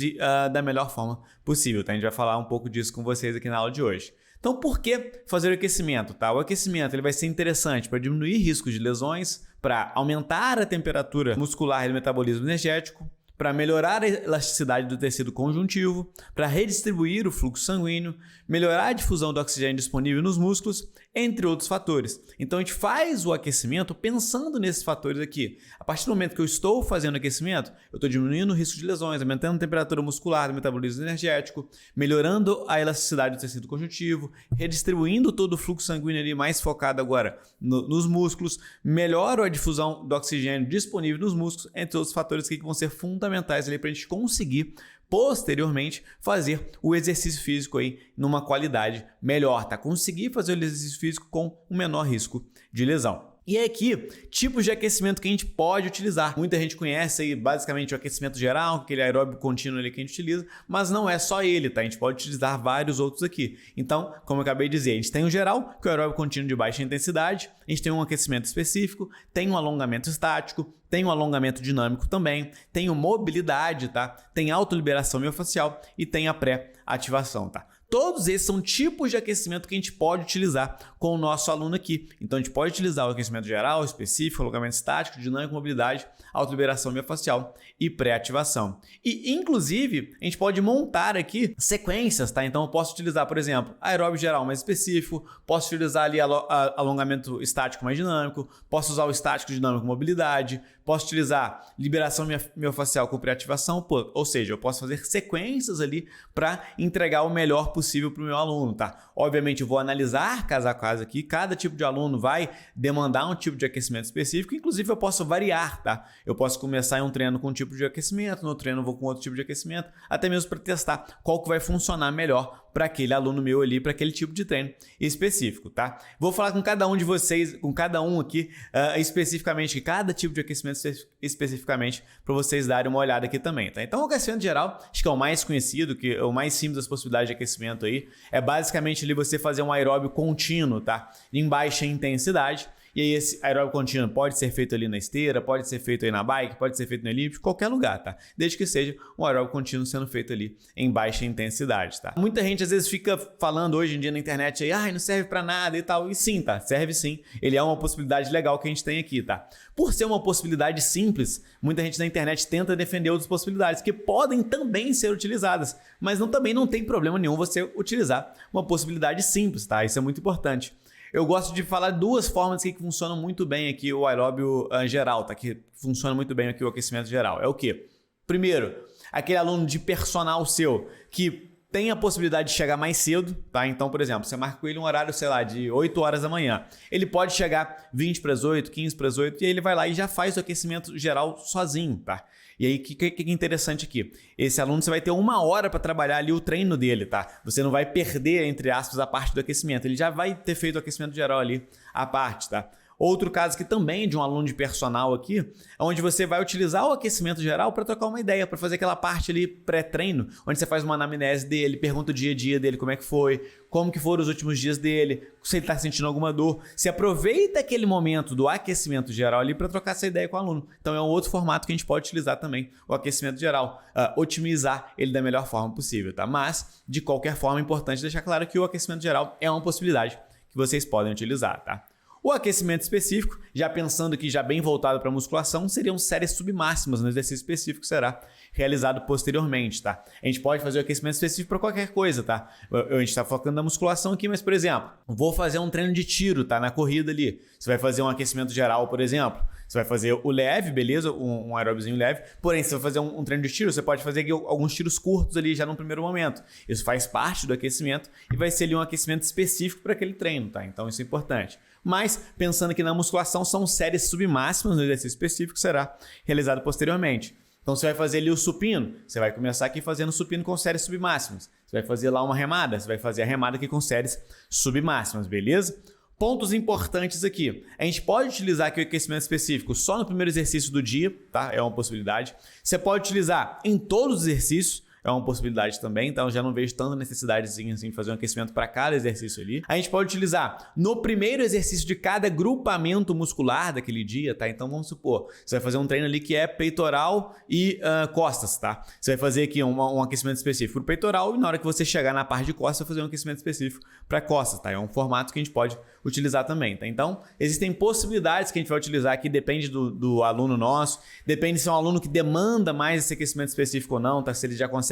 da melhor forma possível, tá? A gente vai falar um pouco disso com vocês aqui na aula de hoje. Então, por que fazer o aquecimento, tá? O aquecimento ele vai ser interessante para diminuir riscos de lesões, para aumentar a temperatura muscular e o metabolismo energético, para melhorar a elasticidade do tecido conjuntivo, para redistribuir o fluxo sanguíneo, melhorar a difusão do oxigênio disponível nos músculos, entre outros fatores. Então a gente faz o aquecimento pensando nesses fatores aqui. A partir do momento que eu estou fazendo aquecimento, eu estou diminuindo o risco de lesões, aumentando a temperatura muscular do metabolismo energético, melhorando a elasticidade do tecido conjuntivo, redistribuindo todo o fluxo sanguíneo ali mais focado agora nos músculos, melhora a difusão do oxigênio disponível nos músculos, entre outros fatores que vão ser fundamentais ali para a gente conseguir posteriormente fazer o exercício físico aí numa qualidade melhor, tá? Conseguir fazer o exercício físico com o menor risco de lesão. E aqui, tipos de aquecimento que a gente pode utilizar. Muita gente conhece aí basicamente o aquecimento geral, aquele aeróbico contínuo ali que a gente utiliza, mas não é só ele, tá? A gente pode utilizar vários outros aqui. Então, como eu acabei de dizer, a gente tem o geral, que é o aeróbico contínuo de baixa intensidade, a gente tem um aquecimento específico, tem um alongamento estático, tem um alongamento dinâmico também, tem o mobilidade, tá? Tem autoliberação miofascial e tem a pré-ativação, tá? Todos esses são tipos de aquecimento que a gente pode utilizar com o nosso aluno aqui. Então, a gente pode utilizar o aquecimento geral, específico, alongamento estático, dinâmico, mobilidade, autoliberação miofascial e pré-ativação. E, inclusive, a gente pode montar aqui sequências, tá? Então, eu posso utilizar, por exemplo, aeróbio geral mais específico, posso utilizar ali alongamento estático mais dinâmico, posso usar o estático, dinâmico, mobilidade, posso utilizar liberação miofascial com pré-ativação, ou seja, eu posso fazer sequências ali para entregar o melhor possível para o meu aluno, tá? Obviamente, eu vou analisar caso a caso aqui, cada tipo de aluno vai demandar um tipo de aquecimento específico, inclusive eu posso variar, tá? Eu posso começar em um treino com um tipo de aquecimento, no outro treino eu vou com outro tipo de aquecimento, até mesmo para testar qual que vai funcionar melhor para aquele aluno meu ali, para aquele tipo de treino específico, tá? Vou falar com cada um de vocês, com cada um aqui, especificamente, cada tipo de aquecimento especificamente, para vocês darem uma olhada aqui também, tá? Então, o aquecimento geral, acho que é o mais conhecido, que é o mais simples das possibilidades de aquecimento aí, é basicamente ali você fazer um aeróbio contínuo, tá? Em baixa intensidade. E aí esse aeróbio contínuo pode ser feito ali na esteira, pode ser feito aí na bike, pode ser feito no elíptico, qualquer lugar, tá? Desde que seja um aeróbio contínuo sendo feito ali em baixa intensidade, tá? Muita gente às vezes fica falando hoje em dia na internet aí, não serve pra nada e tal. E sim, tá? Serve sim. Ele é uma possibilidade legal que a gente tem aqui, tá? Por ser uma possibilidade simples, muita gente na internet tenta defender outras possibilidades que podem também ser utilizadas, mas também não tem problema nenhum você utilizar uma possibilidade simples, tá? Isso é muito importante. Eu gosto de falar duas formas que funcionam muito bem aqui o aeróbio geral, tá? Que funciona muito bem aqui o aquecimento geral. É o quê? Primeiro, aquele aluno de personal seu que tem a possibilidade de chegar mais cedo, tá? Então, por exemplo, você marca com ele um horário, sei lá, de 8 horas da manhã. Ele pode chegar 20 para as 8, 15 para as 8 e aí ele vai lá e já faz o aquecimento geral sozinho, tá? E aí, o que é interessante aqui? Esse aluno, você vai ter 1 hora para trabalhar ali o treino dele, tá? Você não vai perder, entre aspas, a parte do aquecimento. Ele já vai ter feito o aquecimento geral ali, a parte, tá? Outro caso que também é de um aluno de personal aqui, onde você vai utilizar o aquecimento geral para trocar uma ideia, para fazer aquela parte ali pré-treino, onde você faz uma anamnese dele, pergunta o dia a dia dele, como é que foi, como que foram os últimos dias dele, se ele está sentindo alguma dor. Se aproveita aquele momento do aquecimento geral ali para trocar essa ideia com o aluno. Então é um outro formato que a gente pode utilizar também, o aquecimento geral, otimizar ele da melhor forma possível, tá? Mas, de qualquer forma, é importante deixar claro que o aquecimento geral é uma possibilidade que vocês podem utilizar, tá? O aquecimento específico, já pensando aqui já bem voltado para a musculação, seriam séries submáximas no exercício específico que será realizado posteriormente, tá? A gente pode fazer o aquecimento específico para qualquer coisa, tá? A gente está focando na musculação aqui, mas, por exemplo, vou fazer um treino de tiro, tá? Na corrida ali. Você vai fazer um aquecimento geral, por exemplo. Você vai fazer o leve, beleza? Um aeróbiozinho leve. Porém, se você vai fazer um treino de tiro, você pode fazer aqui alguns tiros curtos ali já no primeiro momento. Isso faz parte do aquecimento e vai ser ali um aquecimento específico para aquele treino, tá? Então, isso é importante. Mas, pensando aqui na musculação, são séries submáximas no exercício específico que será realizado posteriormente. Então, você vai fazer ali o supino, você vai começar aqui fazendo supino com séries submáximas. Você vai fazer lá uma remada, você vai fazer a remada aqui com séries submáximas, beleza? Pontos importantes aqui. A gente pode utilizar aqui o aquecimento específico só no primeiro exercício do dia, tá? É uma possibilidade. Você pode utilizar em todos os exercícios, é uma possibilidade também, então eu já não vejo tanta necessidade assim, de fazer um aquecimento para cada exercício ali. A gente pode utilizar no primeiro exercício de cada grupamento muscular daquele dia, tá? Então vamos supor, você vai fazer um treino ali que é peitoral e costas, tá? Você vai fazer aqui um aquecimento específico para peitoral e na hora que você chegar na parte de costas, vai fazer um aquecimento específico para costas, tá? É um formato que a gente pode utilizar também, tá? Então, existem possibilidades que a gente vai utilizar aqui, depende do aluno nosso, depende se é um aluno que demanda mais esse aquecimento específico ou não, tá? Se ele já consegue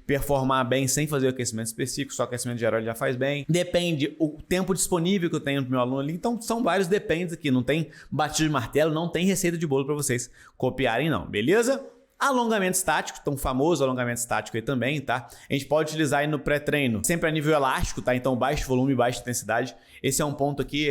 performar bem sem fazer o aquecimento específico, só o aquecimento geral ele já faz bem. Depende o tempo disponível que eu tenho pro meu aluno ali, então são vários dependes aqui, não tem batido de martelo, não tem receita de bolo para vocês copiarem não, beleza? Alongamento estático, tão famoso alongamento estático aí também, tá? A gente pode utilizar aí no pré-treino, sempre a nível elástico, tá? Então baixo volume, baixa intensidade. Esse é um ponto aqui,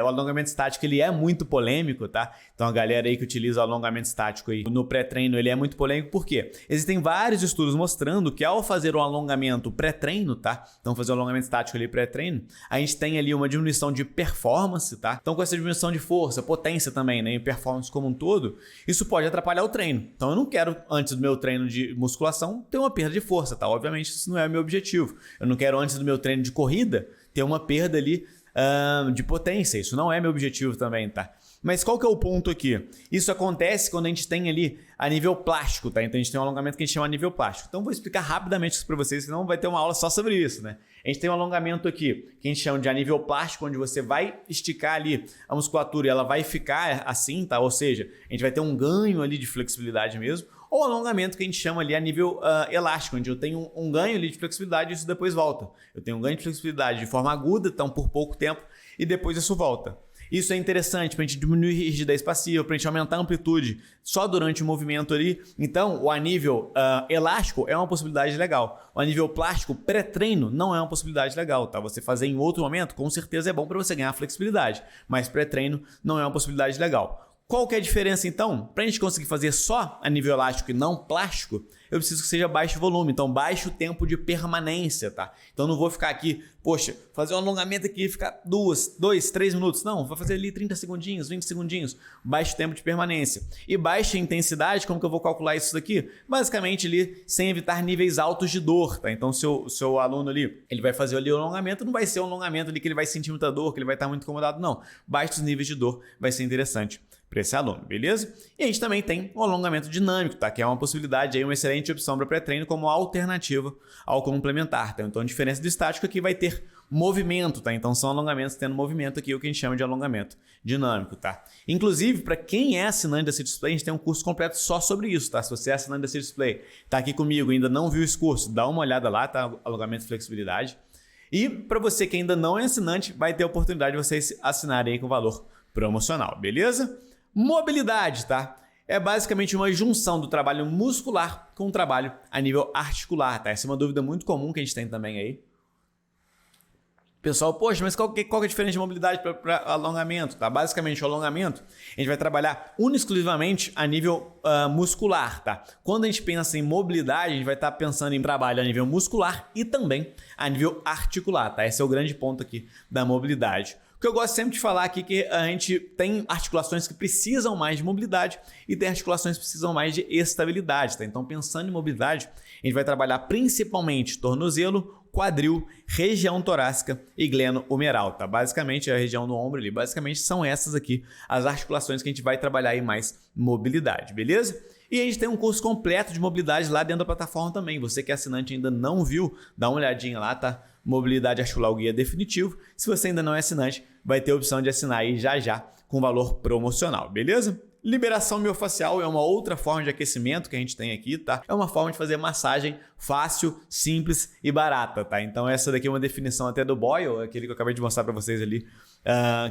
o alongamento estático, ele é muito polêmico, tá? Então a galera aí que utiliza o alongamento estático aí no pré-treino, ele é muito polêmico, por quê? Existem vários estudos mostrando que ao fazer um alongamento pré-treino, tá? Então fazer um alongamento estático ali pré-treino, a gente tem ali uma diminuição de performance, tá? Então com essa diminuição de força, potência também, né? E performance como um todo, isso pode atrapalhar o treino. Então eu não quero, antes do meu treino de musculação, ter uma perda de força, tá? Obviamente isso não é o meu objetivo. Eu não quero, antes do meu treino de corrida, ter uma perda ali de potência. Isso não é meu objetivo também, tá? Mas qual que é o ponto aqui? Isso acontece quando a gente tem ali a nível plástico, tá? Então a gente tem um alongamento que a gente chama de nível plástico. Então vou explicar rapidamente isso para vocês, senão vai ter uma aula só sobre isso, né? A gente tem um alongamento aqui que a gente chama de a nível plástico, onde você vai esticar ali a musculatura e ela vai ficar assim, tá? Ou seja, a gente vai ter um ganho ali de flexibilidade mesmo. Ou alongamento que a gente chama ali a nível elástico, onde eu tenho um ganho ali de flexibilidade e isso depois volta. Eu tenho um ganho de flexibilidade de forma aguda, então por pouco tempo, e depois isso volta. Isso é interessante para a gente diminuir rigidez passiva, para a gente aumentar a amplitude só durante o movimento ali. Então, o anível elástico é uma possibilidade legal. O anível plástico pré-treino não é uma possibilidade legal, tá? Você fazer em outro momento, com certeza é bom para você ganhar flexibilidade, mas pré-treino não é uma possibilidade legal. Qual que é a diferença então? Para a gente conseguir fazer só a nível elástico e não plástico, eu preciso que seja baixo volume, então baixo tempo de permanência, tá? Então não vou ficar aqui, poxa, fazer um alongamento aqui e ficar 2, 3 minutos. Não, vou fazer ali 30 segundinhos, 20 segundinhos, baixo tempo de permanência. E baixa intensidade, como que eu vou calcular isso daqui? Basicamente ali, sem evitar níveis altos de dor, tá? Então seu aluno ali, ele vai fazer ali o alongamento, não vai ser um alongamento ali que ele vai sentir muita dor, que ele vai estar muito incomodado, não. Baixos níveis de dor vai ser interessante para esse aluno, beleza? E a gente também tem o alongamento dinâmico, tá? Que é uma possibilidade aí, uma excelente opção para pré-treino como alternativa ao complementar, tá? Então a diferença do estático aqui vai ter movimento, tá? Então são alongamentos tendo movimento aqui, o que a gente chama de alongamento dinâmico, tá? Inclusive, para quem é assinante da City Display, a gente tem um curso completo só sobre isso, tá? Se você é assinante da City Display, tá aqui comigo e ainda não viu esse curso, dá uma olhada lá, tá? Alongamento e flexibilidade. E para você que ainda não é assinante, vai ter a oportunidade de vocês assinarem aí com valor promocional, beleza? Mobilidade, tá? É basicamente uma junção do trabalho muscular com o trabalho a nível articular, tá? Essa é uma dúvida muito comum que a gente tem também aí. Pessoal, poxa, mas qual que é a diferença de mobilidade para alongamento? Tá? Basicamente, o alongamento, a gente vai trabalhar exclusivamente a nível muscular, tá? Quando a gente pensa em mobilidade, a gente vai estar pensando em trabalho a nível muscular e também a nível articular, tá? Esse é o grande ponto aqui da mobilidade. O que eu gosto sempre de falar aqui é que a gente tem articulações que precisam mais de mobilidade e tem articulações que precisam mais de estabilidade, tá? Então, pensando em mobilidade, a gente vai trabalhar principalmente tornozelo, quadril, região torácica e gleno-humeral, tá? Basicamente, a região do ombro ali, basicamente são essas aqui as articulações que a gente vai trabalhar aí mais mobilidade, beleza? E a gente tem um curso completo de mobilidade lá dentro da plataforma também. Você que é assinante e ainda não viu, dá uma olhadinha lá, tá? Mobilidade Articular, o guia definitivo. Se você ainda não é assinante, vai ter a opção de assinar aí já com valor promocional, beleza? Liberação miofascial é uma outra forma de aquecimento que a gente tem aqui, tá? É uma forma de fazer massagem fácil, simples e barata, tá? Então essa daqui é uma definição até do Boyle, aquele que eu acabei de mostrar para vocês ali,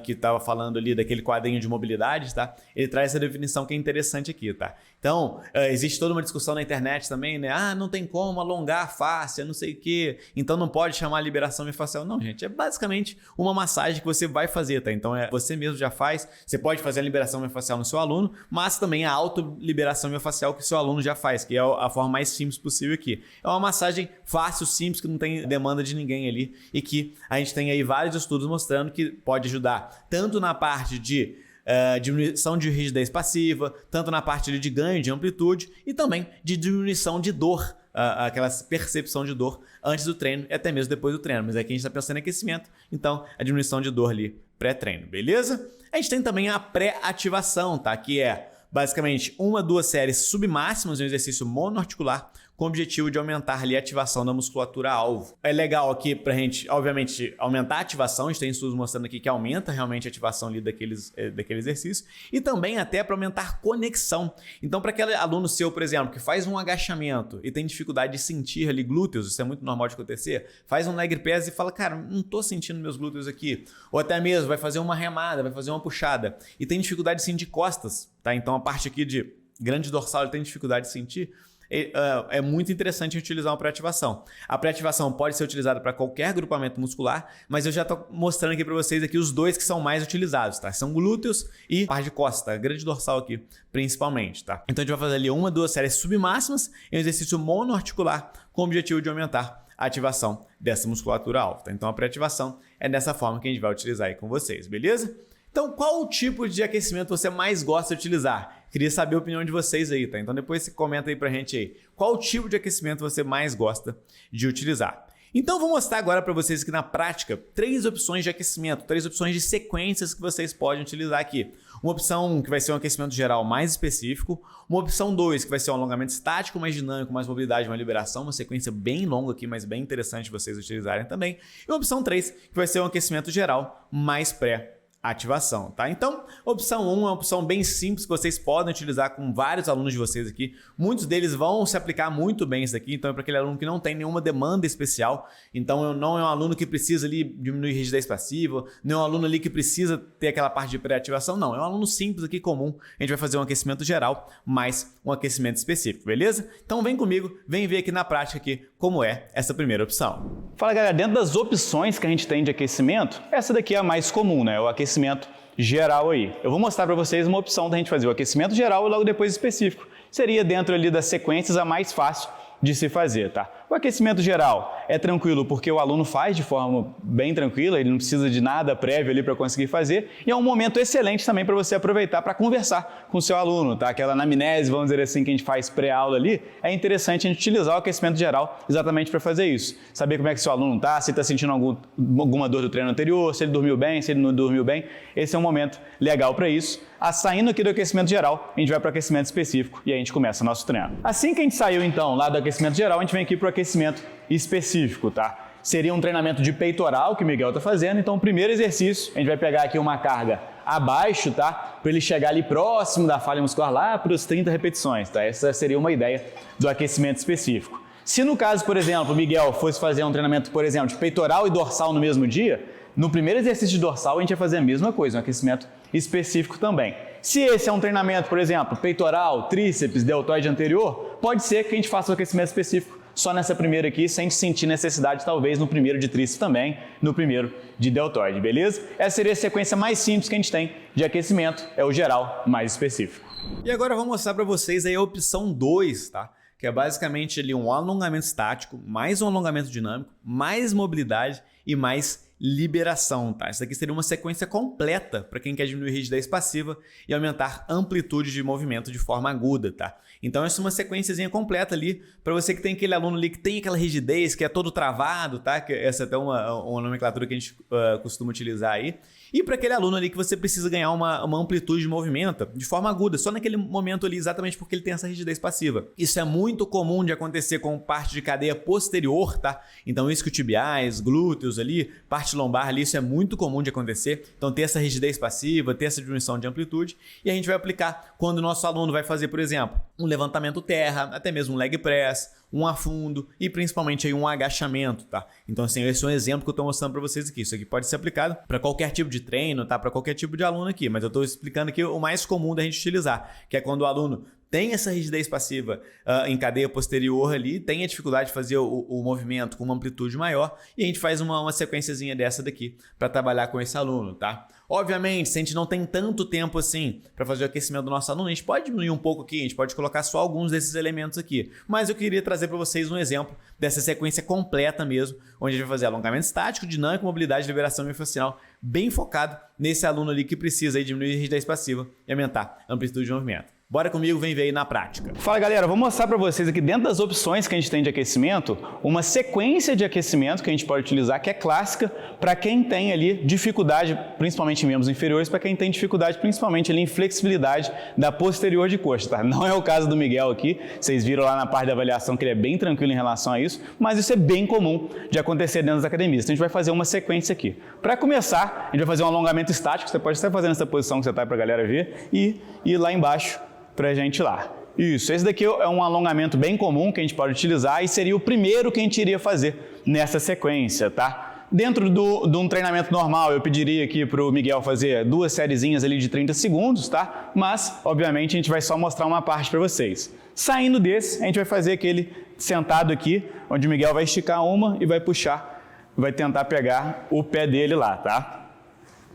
que estava falando ali daquele quadrinho de mobilidade, tá? Ele traz essa definição que é interessante aqui, tá? Então, existe toda uma discussão na internet também, né? Ah, não tem como alongar a face, não sei o quê, então não pode chamar liberação miofascial. Não, gente, é basicamente uma massagem que você vai fazer, tá? Então, você mesmo já faz, você pode fazer a liberação miofascial no seu aluno, mas também a autoliberação miofascial que o seu aluno já faz, que é a forma mais simples possível aqui. É uma massagem fácil, simples, que não tem demanda de ninguém ali e que a gente tem aí vários estudos mostrando que pode ajudar tanto na parte de diminuição de rigidez passiva, tanto na parte ali de ganho de amplitude e também de diminuição de dor, aquela percepção de dor antes do treino e até mesmo depois do treino. Mas aqui a gente está pensando em aquecimento, então a diminuição de dor ali pré-treino, beleza? A gente tem também a pré-ativação, tá? Que é basicamente 1 a 2 séries submáximas de um exercício monoarticular com o objetivo de aumentar ali a ativação da musculatura alvo. É legal aqui pra gente, obviamente, aumentar a ativação, a gente tem estudos mostrando aqui que aumenta realmente a ativação ali daquele exercício e também até para aumentar conexão. Então, para aquele aluno seu, por exemplo, que faz um agachamento e tem dificuldade de sentir ali glúteos, isso é muito normal de acontecer, faz um leg press e fala, cara, não tô sentindo meus glúteos aqui. Ou até mesmo vai fazer uma remada, vai fazer uma puxada e tem dificuldade de sentir costas, tá? Então, a parte aqui de grande dorsal ele tem dificuldade de sentir. É muito interessante utilizar uma pré-ativação. A pré-ativação pode ser utilizada para qualquer agrupamento muscular, mas eu já estou mostrando aqui para vocês aqui os dois que são mais utilizados, tá? São glúteos e parte de costas, tá? Grande dorsal aqui, principalmente, tá? Então a gente vai fazer ali 1 a 2 séries submáximas em um exercício monoarticular com o objetivo de aumentar a ativação dessa musculatura alta, tá? Então a pré-ativação é dessa forma que a gente vai utilizar aí com vocês, beleza? Então, qual o tipo de aquecimento você mais gosta de utilizar? Queria saber a opinião de vocês aí, tá? Então depois você comenta aí pra gente aí. Qual o tipo de aquecimento você mais gosta de utilizar? Então vou mostrar agora para vocês aqui na prática 3 opções de aquecimento, 3 opções de sequências que vocês podem utilizar aqui. uma opção que vai ser um aquecimento geral mais específico, uma opção 2 que vai ser um alongamento estático mais dinâmico, mais mobilidade, mais liberação, uma sequência bem longa aqui, mas bem interessante vocês utilizarem também, e uma opção 3 que vai ser um aquecimento geral mais pré-ativação, tá? Então, opção 1 é uma opção bem simples que vocês podem utilizar com vários alunos de vocês aqui. Muitos deles vão se aplicar muito bem isso aqui, então é para aquele aluno que não tem nenhuma demanda especial. Então, não é um aluno que precisa ali diminuir rigidez passiva, não é um aluno ali que precisa ter aquela parte de pré-ativação, não. É um aluno simples aqui, comum. A gente vai fazer um aquecimento geral, mais um aquecimento específico, beleza? Então, vem comigo, vem ver aqui na prática aqui como é essa primeira opção. Fala, galera, dentro das opções que a gente tem de aquecimento, essa daqui é a mais comum, né? O aquecimento geral aí. Eu vou mostrar para vocês uma opção da gente fazer o aquecimento geral e logo depois específico. Seria dentro ali das sequências a mais fácil de se fazer, tá? O aquecimento geral é tranquilo porque o aluno faz de forma bem tranquila, ele não precisa de nada prévio ali para conseguir fazer, e é um momento excelente também para você aproveitar para conversar com o seu aluno, tá? Aquela anamnese, vamos dizer assim, que a gente faz pré-aula ali, é interessante a gente utilizar o aquecimento geral exatamente para fazer isso. Saber como é que seu aluno tá, se está sentindo alguma dor do treino anterior, se ele dormiu bem, se ele não dormiu bem, esse é um momento legal para isso. Saindo aqui do aquecimento geral, a gente vai para o aquecimento específico e aí a gente começa o nosso treino. Assim que a gente saiu então lá do aquecimento geral, a gente vem aqui para o aquecimento específico, tá? Seria um treinamento de peitoral que o Miguel está fazendo, então o primeiro exercício, a gente vai pegar aqui uma carga abaixo, tá? Para ele chegar ali próximo da falha muscular lá para os 30 repetições, tá? Essa seria uma ideia do aquecimento específico. Se no caso, por exemplo, o Miguel fosse fazer um treinamento, por exemplo, de peitoral e dorsal no mesmo dia, no primeiro exercício de dorsal a gente vai fazer a mesma coisa, um aquecimento específico também. Se esse é um treinamento, por exemplo, peitoral, tríceps, deltoide anterior, pode ser que a gente faça o aquecimento específico só nessa primeira aqui, sem sentir necessidade, talvez, no primeiro de tríceps também, no primeiro de deltoide, beleza? Essa seria a sequência mais simples que a gente tem de aquecimento, é o geral mais específico. E agora eu vou mostrar para vocês aí a opção 2, tá? Que é basicamente ali um alongamento estático, mais um alongamento dinâmico, mais mobilidade e mais liberação, tá? Isso aqui seria uma sequência completa para quem quer diminuir rigidez passiva e aumentar amplitude de movimento de forma aguda, tá? Então essa é uma sequenciazinha completa ali para você que tem aquele aluno ali que tem aquela rigidez, que é todo travado, tá? Que essa é até uma nomenclatura que a gente costuma utilizar aí. E para aquele aluno ali que você precisa ganhar uma amplitude de movimento de forma aguda, só naquele momento ali, exatamente porque ele tem essa rigidez passiva. Isso é muito comum de acontecer com parte de cadeia posterior, tá? Então isquiotibiais, glúteos ali, parte lombar ali, isso é muito comum de acontecer. Então ter essa rigidez passiva, ter essa diminuição de amplitude, e a gente vai aplicar quando o nosso aluno vai fazer, por exemplo, um levantamento terra, até mesmo um leg press, um afundo e principalmente aí um agachamento, tá? Então assim, esse é um exemplo que eu estou mostrando para vocês aqui. Isso aqui pode ser aplicado para qualquer tipo de treino, tá? Para qualquer tipo de aluno aqui, mas eu estou explicando aqui o mais comum da gente utilizar, que é quando o aluno tem essa rigidez passiva em cadeia posterior ali, tem a dificuldade de fazer o movimento com uma amplitude maior, e a gente faz uma sequenciazinha dessa daqui para trabalhar com esse aluno, tá? Obviamente, se a gente não tem tanto tempo assim para fazer o aquecimento do nosso aluno, a gente pode diminuir um pouco aqui, a gente pode colocar só alguns desses elementos aqui, mas eu queria trazer para vocês um exemplo dessa sequência completa mesmo, onde a gente vai fazer alongamento estático, dinâmico, mobilidade, liberação miofascial, bem focado nesse aluno ali que precisa aí diminuir a rigidez passiva e aumentar a amplitude de movimento. Bora comigo, vem ver aí na prática. Fala, galera, eu vou mostrar para vocês aqui dentro das opções que a gente tem de aquecimento, uma sequência de aquecimento que a gente pode utilizar, que é clássica para quem tem ali dificuldade, principalmente em membros inferiores, para quem tem dificuldade principalmente ali em flexibilidade da posterior de coxa, tá? Não é o caso do Miguel aqui, vocês viram lá na parte da avaliação que ele é bem tranquilo em relação a isso, mas isso é bem comum de acontecer dentro das academias. Então a gente vai fazer uma sequência aqui. Para começar, a gente vai fazer um alongamento estático, você pode estar fazendo essa posição que você está para a galera ver, e ir lá embaixo pra gente lá. Isso, esse daqui é um alongamento bem comum que a gente pode utilizar e seria o primeiro que a gente iria fazer nessa sequência, tá? Dentro de um treinamento normal, eu pediria aqui para o Miguel fazer 2 sériezinhas ali de 30 segundos, tá? Mas, obviamente, a gente vai só mostrar uma parte para vocês. Saindo desse, a gente vai fazer aquele sentado aqui, onde o Miguel vai esticar uma e vai puxar, vai tentar pegar o pé dele lá, tá?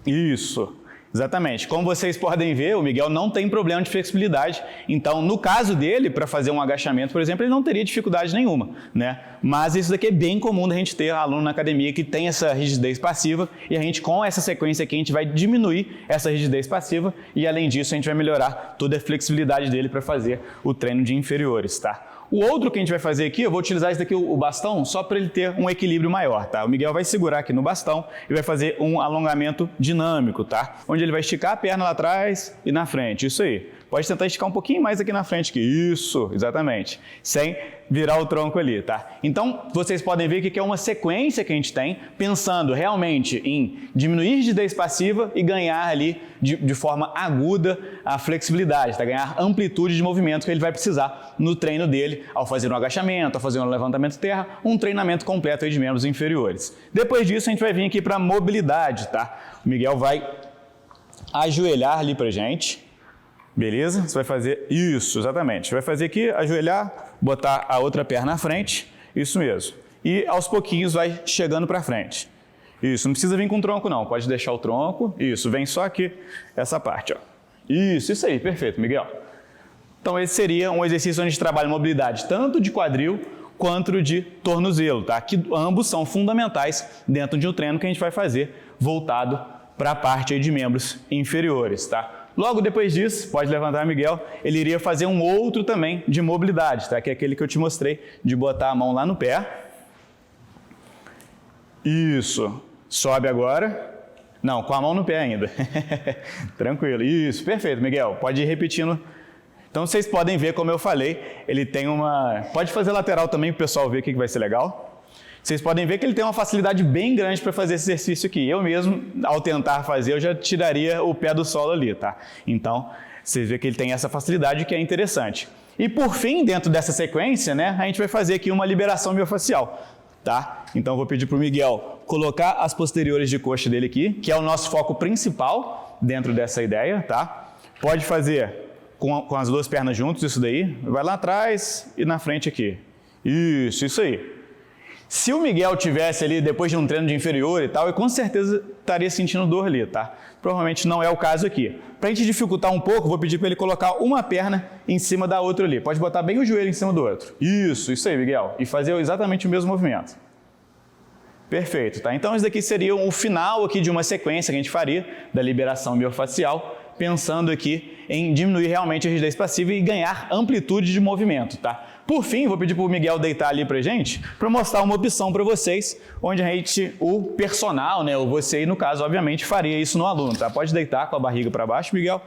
Isso. Exatamente. Como vocês podem ver, o Miguel não tem problema de flexibilidade. Então, no caso dele, para fazer um agachamento, por exemplo, ele não teria dificuldade nenhuma, né? Mas isso daqui é bem comum da gente ter aluno na academia que tem essa rigidez passiva e a gente, com essa sequência aqui, a gente vai diminuir essa rigidez passiva e, além disso, a gente vai melhorar toda a flexibilidade dele para fazer o treino de inferiores, tá? O outro que a gente vai fazer aqui, eu vou utilizar esse daqui, o bastão, só para ele ter um equilíbrio maior, tá? O Miguel vai segurar aqui no bastão e vai fazer um alongamento dinâmico, tá? Onde ele vai esticar a perna lá atrás e na frente, isso aí. Pode tentar esticar um pouquinho mais aqui na frente, que isso, exatamente, sem virar o tronco ali, tá? Então, vocês podem ver que é uma sequência que a gente tem, pensando realmente em diminuir rigidez passiva e ganhar ali, de forma aguda, a flexibilidade, tá? Ganhar amplitude de movimento que ele vai precisar no treino dele, ao fazer um agachamento, ao fazer um levantamento terra, um treinamento completo aí de membros inferiores. Depois disso, a gente vai vir aqui para mobilidade, tá? O Miguel vai ajoelhar ali pra gente. Beleza? Você vai fazer isso, exatamente. Você vai fazer aqui, ajoelhar, botar a outra perna na frente, isso mesmo. E aos pouquinhos vai chegando para frente. Isso, não precisa vir com o tronco não, pode deixar o tronco. Isso, vem só aqui, essa parte, ó. Isso aí, perfeito, Miguel. Então esse seria um exercício onde a gente trabalha mobilidade tanto de quadril quanto de tornozelo, tá? Que ambos são fundamentais dentro de um treino que a gente vai fazer voltado para a parte aí de membros inferiores, tá? Logo depois disso, pode levantar, Miguel, ele iria fazer um outro também de mobilidade, tá? Que é aquele que eu te mostrei, de botar a mão lá no pé. Isso. Sobe agora. Não, com a mão no pé ainda. Tranquilo. Isso, perfeito, Miguel. Pode ir repetindo. Então, vocês podem ver, como eu falei, ele tem uma... Pode fazer lateral também para o pessoal ver o que vai ser legal. Vocês podem ver que ele tem uma facilidade bem grande para fazer esse exercício aqui. Eu mesmo, ao tentar fazer, eu já tiraria o pé do solo ali, tá? Então, vocês veem que ele tem essa facilidade que é interessante. E por fim, dentro dessa sequência, né, a gente vai fazer aqui uma liberação miofascial, tá? Então, eu vou pedir para o Miguel colocar as posteriores de coxa dele aqui, que é o nosso foco principal dentro dessa ideia, tá? Pode fazer com as duas pernas juntas, isso daí. Vai lá atrás e na frente aqui. Isso aí. Se o Miguel tivesse ali depois de um treino de inferior e tal, eu com certeza estaria sentindo dor ali, tá? Provavelmente não é o caso aqui. Para a gente dificultar um pouco, vou pedir para ele colocar uma perna em cima da outra ali. Pode botar bem o joelho em cima do outro. Isso aí, Miguel. E fazer exatamente o mesmo movimento. Perfeito, tá? Então, isso daqui seria o final aqui de uma sequência que a gente faria da liberação miofascial, pensando aqui em diminuir realmente a rigidez passiva e ganhar amplitude de movimento, tá? Por fim, vou pedir para o Miguel deitar ali para gente, para mostrar uma opção para vocês, onde o personal, né, ou você aí no caso, obviamente, faria isso no aluno, tá? Pode deitar com a barriga para baixo, Miguel.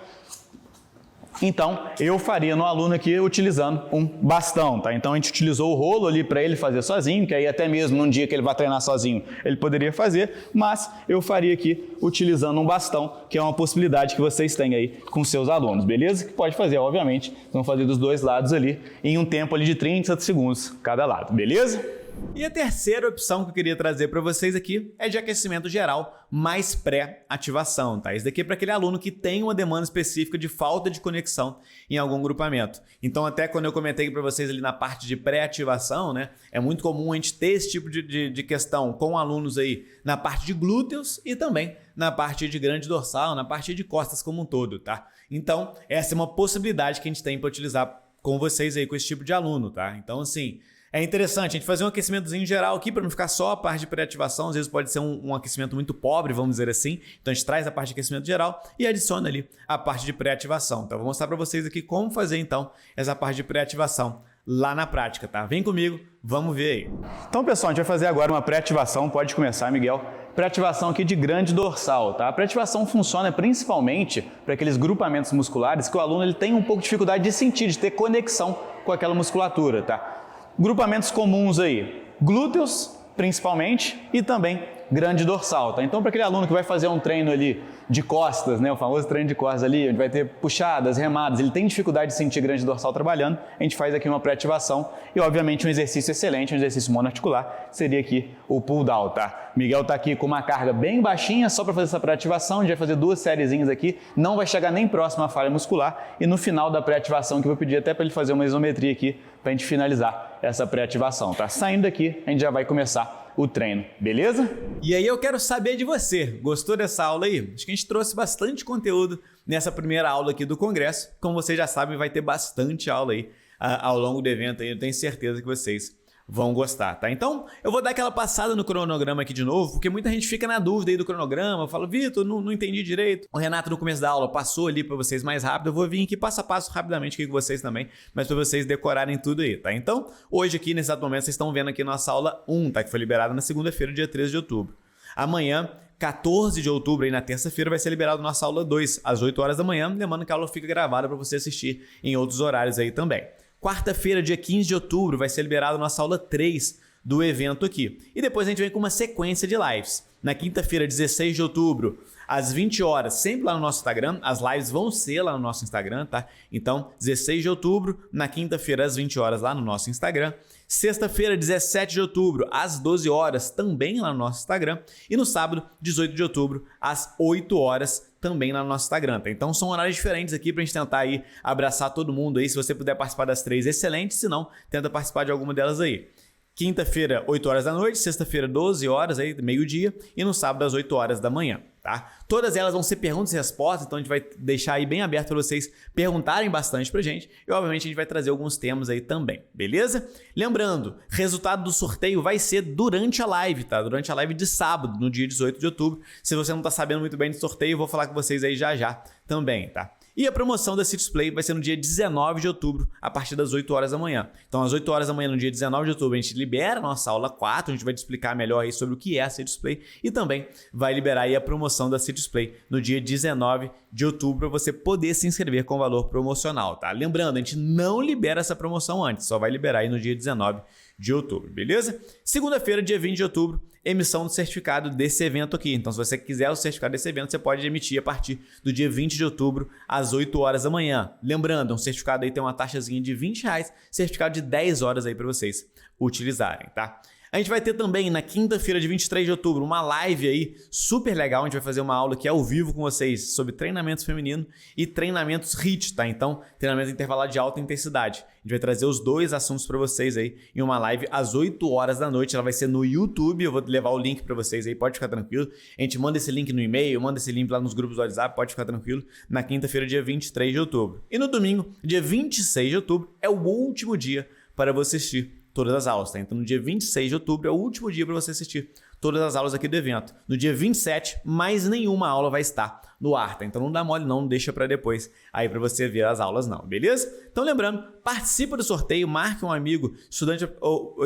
Então, eu faria no aluno aqui utilizando um bastão, tá? Então, a gente utilizou o rolo ali para ele fazer sozinho, que aí até mesmo num dia que ele vai treinar sozinho, ele poderia fazer, mas eu faria aqui utilizando um bastão, que é uma possibilidade que vocês têm aí com seus alunos, beleza? Que pode fazer, obviamente, vão fazer dos dois lados ali, em um tempo ali de 30 segundos cada lado, beleza? E a terceira opção que eu queria trazer para vocês aqui é de aquecimento geral mais pré-ativação, tá? Isso daqui é para aquele aluno que tem uma demanda específica de falta de conexão em algum grupamento. Então, até quando eu comentei para vocês ali na parte de pré-ativação, né? É muito comum a gente ter esse tipo de questão com alunos aí na parte de glúteos e também na parte de grande dorsal, na parte de costas como um todo, tá? Então, essa é uma possibilidade que a gente tem para utilizar com vocês aí, com esse tipo de aluno, tá? Então, assim... É interessante a gente fazer um aquecimentozinho geral aqui para não ficar só a parte de pré-ativação. Às vezes pode ser um aquecimento muito pobre, vamos dizer assim. Então a gente traz a parte de aquecimento geral e adiciona ali a parte de pré-ativação. Então eu vou mostrar para vocês aqui como fazer então essa parte de pré-ativação lá na prática, tá? Vem comigo, vamos ver aí. Então, pessoal, a gente vai fazer agora uma pré-ativação. Pode começar, Miguel. Pré-ativação aqui de grande dorsal, tá? A pré-ativação funciona principalmente para aqueles grupamentos musculares que o aluno ele tem um pouco de dificuldade de sentir, de ter conexão com aquela musculatura, tá? Grupamentos comuns aí, glúteos principalmente e também grande dorsal, tá? Então, para aquele aluno que vai fazer um treino ali de costas, né, o famoso treino de costas ali, onde vai ter puxadas, remadas, ele tem dificuldade de sentir grande dorsal trabalhando, a gente faz aqui uma pré-ativação e, obviamente, um exercício excelente, um exercício monoarticular, seria aqui o pull down, tá? Miguel tá aqui com uma carga bem baixinha só para fazer essa pré-ativação, a gente vai fazer 2 sériezinhas aqui, não vai chegar nem próximo à falha muscular e no final da pré-ativação, que eu vou pedir até para ele fazer uma isometria aqui, para a gente finalizar essa pré-ativação, tá? Saindo daqui, a gente já vai começar o treino, beleza? E aí eu quero saber de você, gostou dessa aula aí? Acho que a gente trouxe bastante conteúdo nessa primeira aula aqui do Congresso. Como vocês já sabem, vai ter bastante aula aí ao longo do evento aí, eu tenho certeza que vocês vão gostar, tá? Então, eu vou dar aquela passada no cronograma aqui de novo, porque muita gente fica na dúvida aí do cronograma, fala, Vitor, não entendi direito. O Renato no começo da aula passou ali para vocês mais rápido, eu vou vir aqui passo a passo rapidamente aqui com vocês também, mas para vocês decorarem tudo aí, tá? Então, hoje aqui, nesse exato momento, vocês estão vendo aqui nossa aula 1, tá? Que foi liberada na segunda-feira, dia 13 de outubro. Amanhã, 14 de outubro, aí na terça-feira, vai ser liberada nossa aula 2, às 8 horas da manhã, lembrando que a aula fica gravada para você assistir em outros horários aí também. Quarta-feira, dia 15 de outubro, vai ser liberada nossa aula 3 do evento aqui. E depois a gente vem com uma sequência de lives. Na quinta-feira, 16 de outubro, às 20 horas, sempre lá no nosso Instagram. As lives vão ser lá no nosso Instagram, tá? Então, 16 de outubro, na quinta-feira, às 20 horas, lá no nosso Instagram. Sexta-feira, 17 de outubro, às 12 horas, também lá no nosso Instagram. E no sábado, 18 de outubro, às 8 horas, também lá no nosso Instagram, tá? Então são horários diferentes aqui pra gente tentar aí abraçar todo mundo aí. Se você puder participar das 3, excelente. Se não, tenta participar de alguma delas aí. Quinta-feira, 8 horas da noite, sexta-feira, 12 horas, aí, meio-dia, e no sábado, às 8 horas da manhã, tá? Todas elas vão ser perguntas e respostas, então a gente vai deixar aí bem aberto para vocês perguntarem bastante pra gente, e obviamente a gente vai trazer alguns temas aí também, beleza? Lembrando, resultado do sorteio vai ser durante a live, tá? Durante a live de sábado, no dia 18 de outubro. Se você não tá sabendo muito bem do sorteio, eu vou falar com vocês aí já também, tá? E a promoção da City Play vai ser no dia 19 de outubro, a partir das 8 horas da manhã. Então, às 8 horas da manhã, no dia 19 de outubro, a gente libera a nossa aula 4, a gente vai te explicar melhor aí sobre o que é a City Play e também vai liberar aí a promoção da City Play no dia 19 de outubro para você poder se inscrever com valor promocional, tá? Lembrando, a gente não libera essa promoção antes, só vai liberar aí no dia 19 de outubro, beleza? Segunda-feira, dia 20 de outubro, emissão do certificado desse evento aqui. Então, se você quiser o certificado desse evento, você pode emitir a partir do dia 20 de outubro, às 8 horas da manhã. Lembrando, um certificado aí tem uma taxazinha de R$20, certificado de 10 horas aí para vocês utilizarem, tá? A gente vai ter também na quinta-feira de 23 de outubro uma live aí super legal. A gente vai fazer uma aula aqui ao vivo com vocês sobre treinamentos feminino e treinamentos HIIT, tá? Então, treinamento intervalado de alta intensidade. A gente vai trazer os dois assuntos para vocês aí em uma live às 8 horas da noite. Ela vai ser no YouTube. Eu vou levar o link para vocês aí, pode ficar tranquilo. A gente manda esse link no e-mail, manda esse link lá nos grupos do WhatsApp, pode ficar tranquilo. Na quinta-feira, dia 23 de outubro. E no domingo, dia 26 de outubro, é o último dia para você assistir todas as aulas, tá? Então, no dia 26 de outubro é o último dia para você assistir todas as aulas aqui do evento. No dia 27, mais nenhuma aula vai estar no ar, tá? Então, não dá mole não deixa para depois aí para você ver as aulas não, beleza? Então, lembrando, participa do sorteio, marque um amigo, estudante ou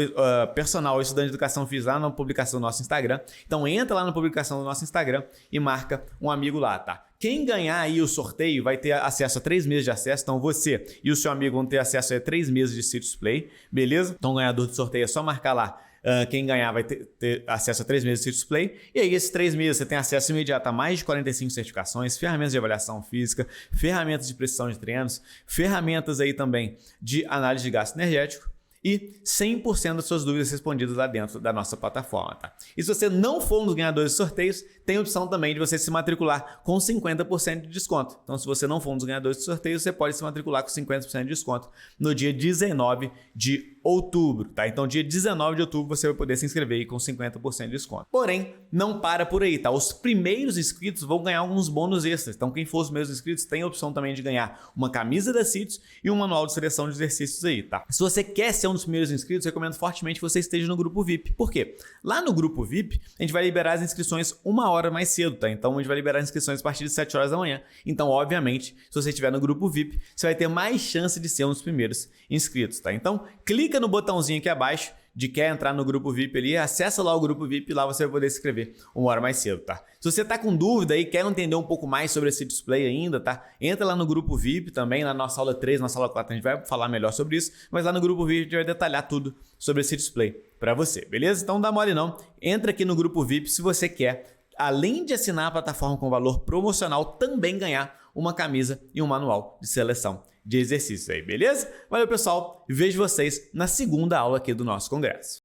personal ou estudante de educação física lá na publicação do nosso Instagram. Então, entra lá na publicação do nosso Instagram e marca um amigo lá, tá? Quem ganhar aí o sorteio vai ter acesso a 3 meses de acesso. Então você e o seu amigo vão ter acesso a 3 meses de City Play, beleza? Então o ganhador do sorteio é só marcar lá. Quem ganhar vai ter acesso a 3 meses de City Play. E aí esses 3 meses você tem acesso imediato a mais de 45 certificações, ferramentas de avaliação física, ferramentas de precisão de treinos, ferramentas aí também de análise de gasto energético. E 100% das suas dúvidas respondidas lá dentro da nossa plataforma, tá? E se você não for um dos ganhadores de sorteios, tem a opção também de você se matricular com 50% de desconto. Então, se você não for um dos ganhadores de sorteios, você pode se matricular com 50% de desconto no dia 19 de outubro, tá? Então, dia 19 de outubro, você vai poder se inscrever aí com 50% de desconto. Porém, não para por aí, tá? Os primeiros inscritos vão ganhar alguns bônus extras. Então, quem for os meus inscritos tem a opção também de ganhar uma camisa da CITES e um manual de seleção de exercícios aí, tá? Se você quer ser um dos primeiros inscritos, eu recomendo fortemente que você esteja no grupo VIP. Por quê? Lá no grupo VIP, a gente vai liberar as inscrições 1 hora mais cedo, tá? Então, a gente vai liberar as inscrições a partir de 7 horas da manhã. Então, obviamente, se você estiver no grupo VIP, você vai ter mais chance de ser um dos primeiros inscritos, tá? Então, clica no botãozinho aqui abaixo de quer entrar no grupo VIP ali, acessa lá o grupo VIP e lá você vai poder se inscrever 1 hora mais cedo, tá? Se você tá com dúvida aí, quer entender um pouco mais sobre esse display ainda, tá? Entra lá no grupo VIP também, na nossa aula 3, nossa aula 4, a gente vai falar melhor sobre isso, mas lá no grupo VIP a gente vai detalhar tudo sobre esse display para você, beleza? Então não dá mole não, entra aqui no grupo VIP se você quer, além de assinar a plataforma com valor promocional, também ganhar uma camisa e um manual de seleção de exercícios aí, beleza? Valeu, pessoal. Vejo vocês na segunda aula aqui do nosso congresso.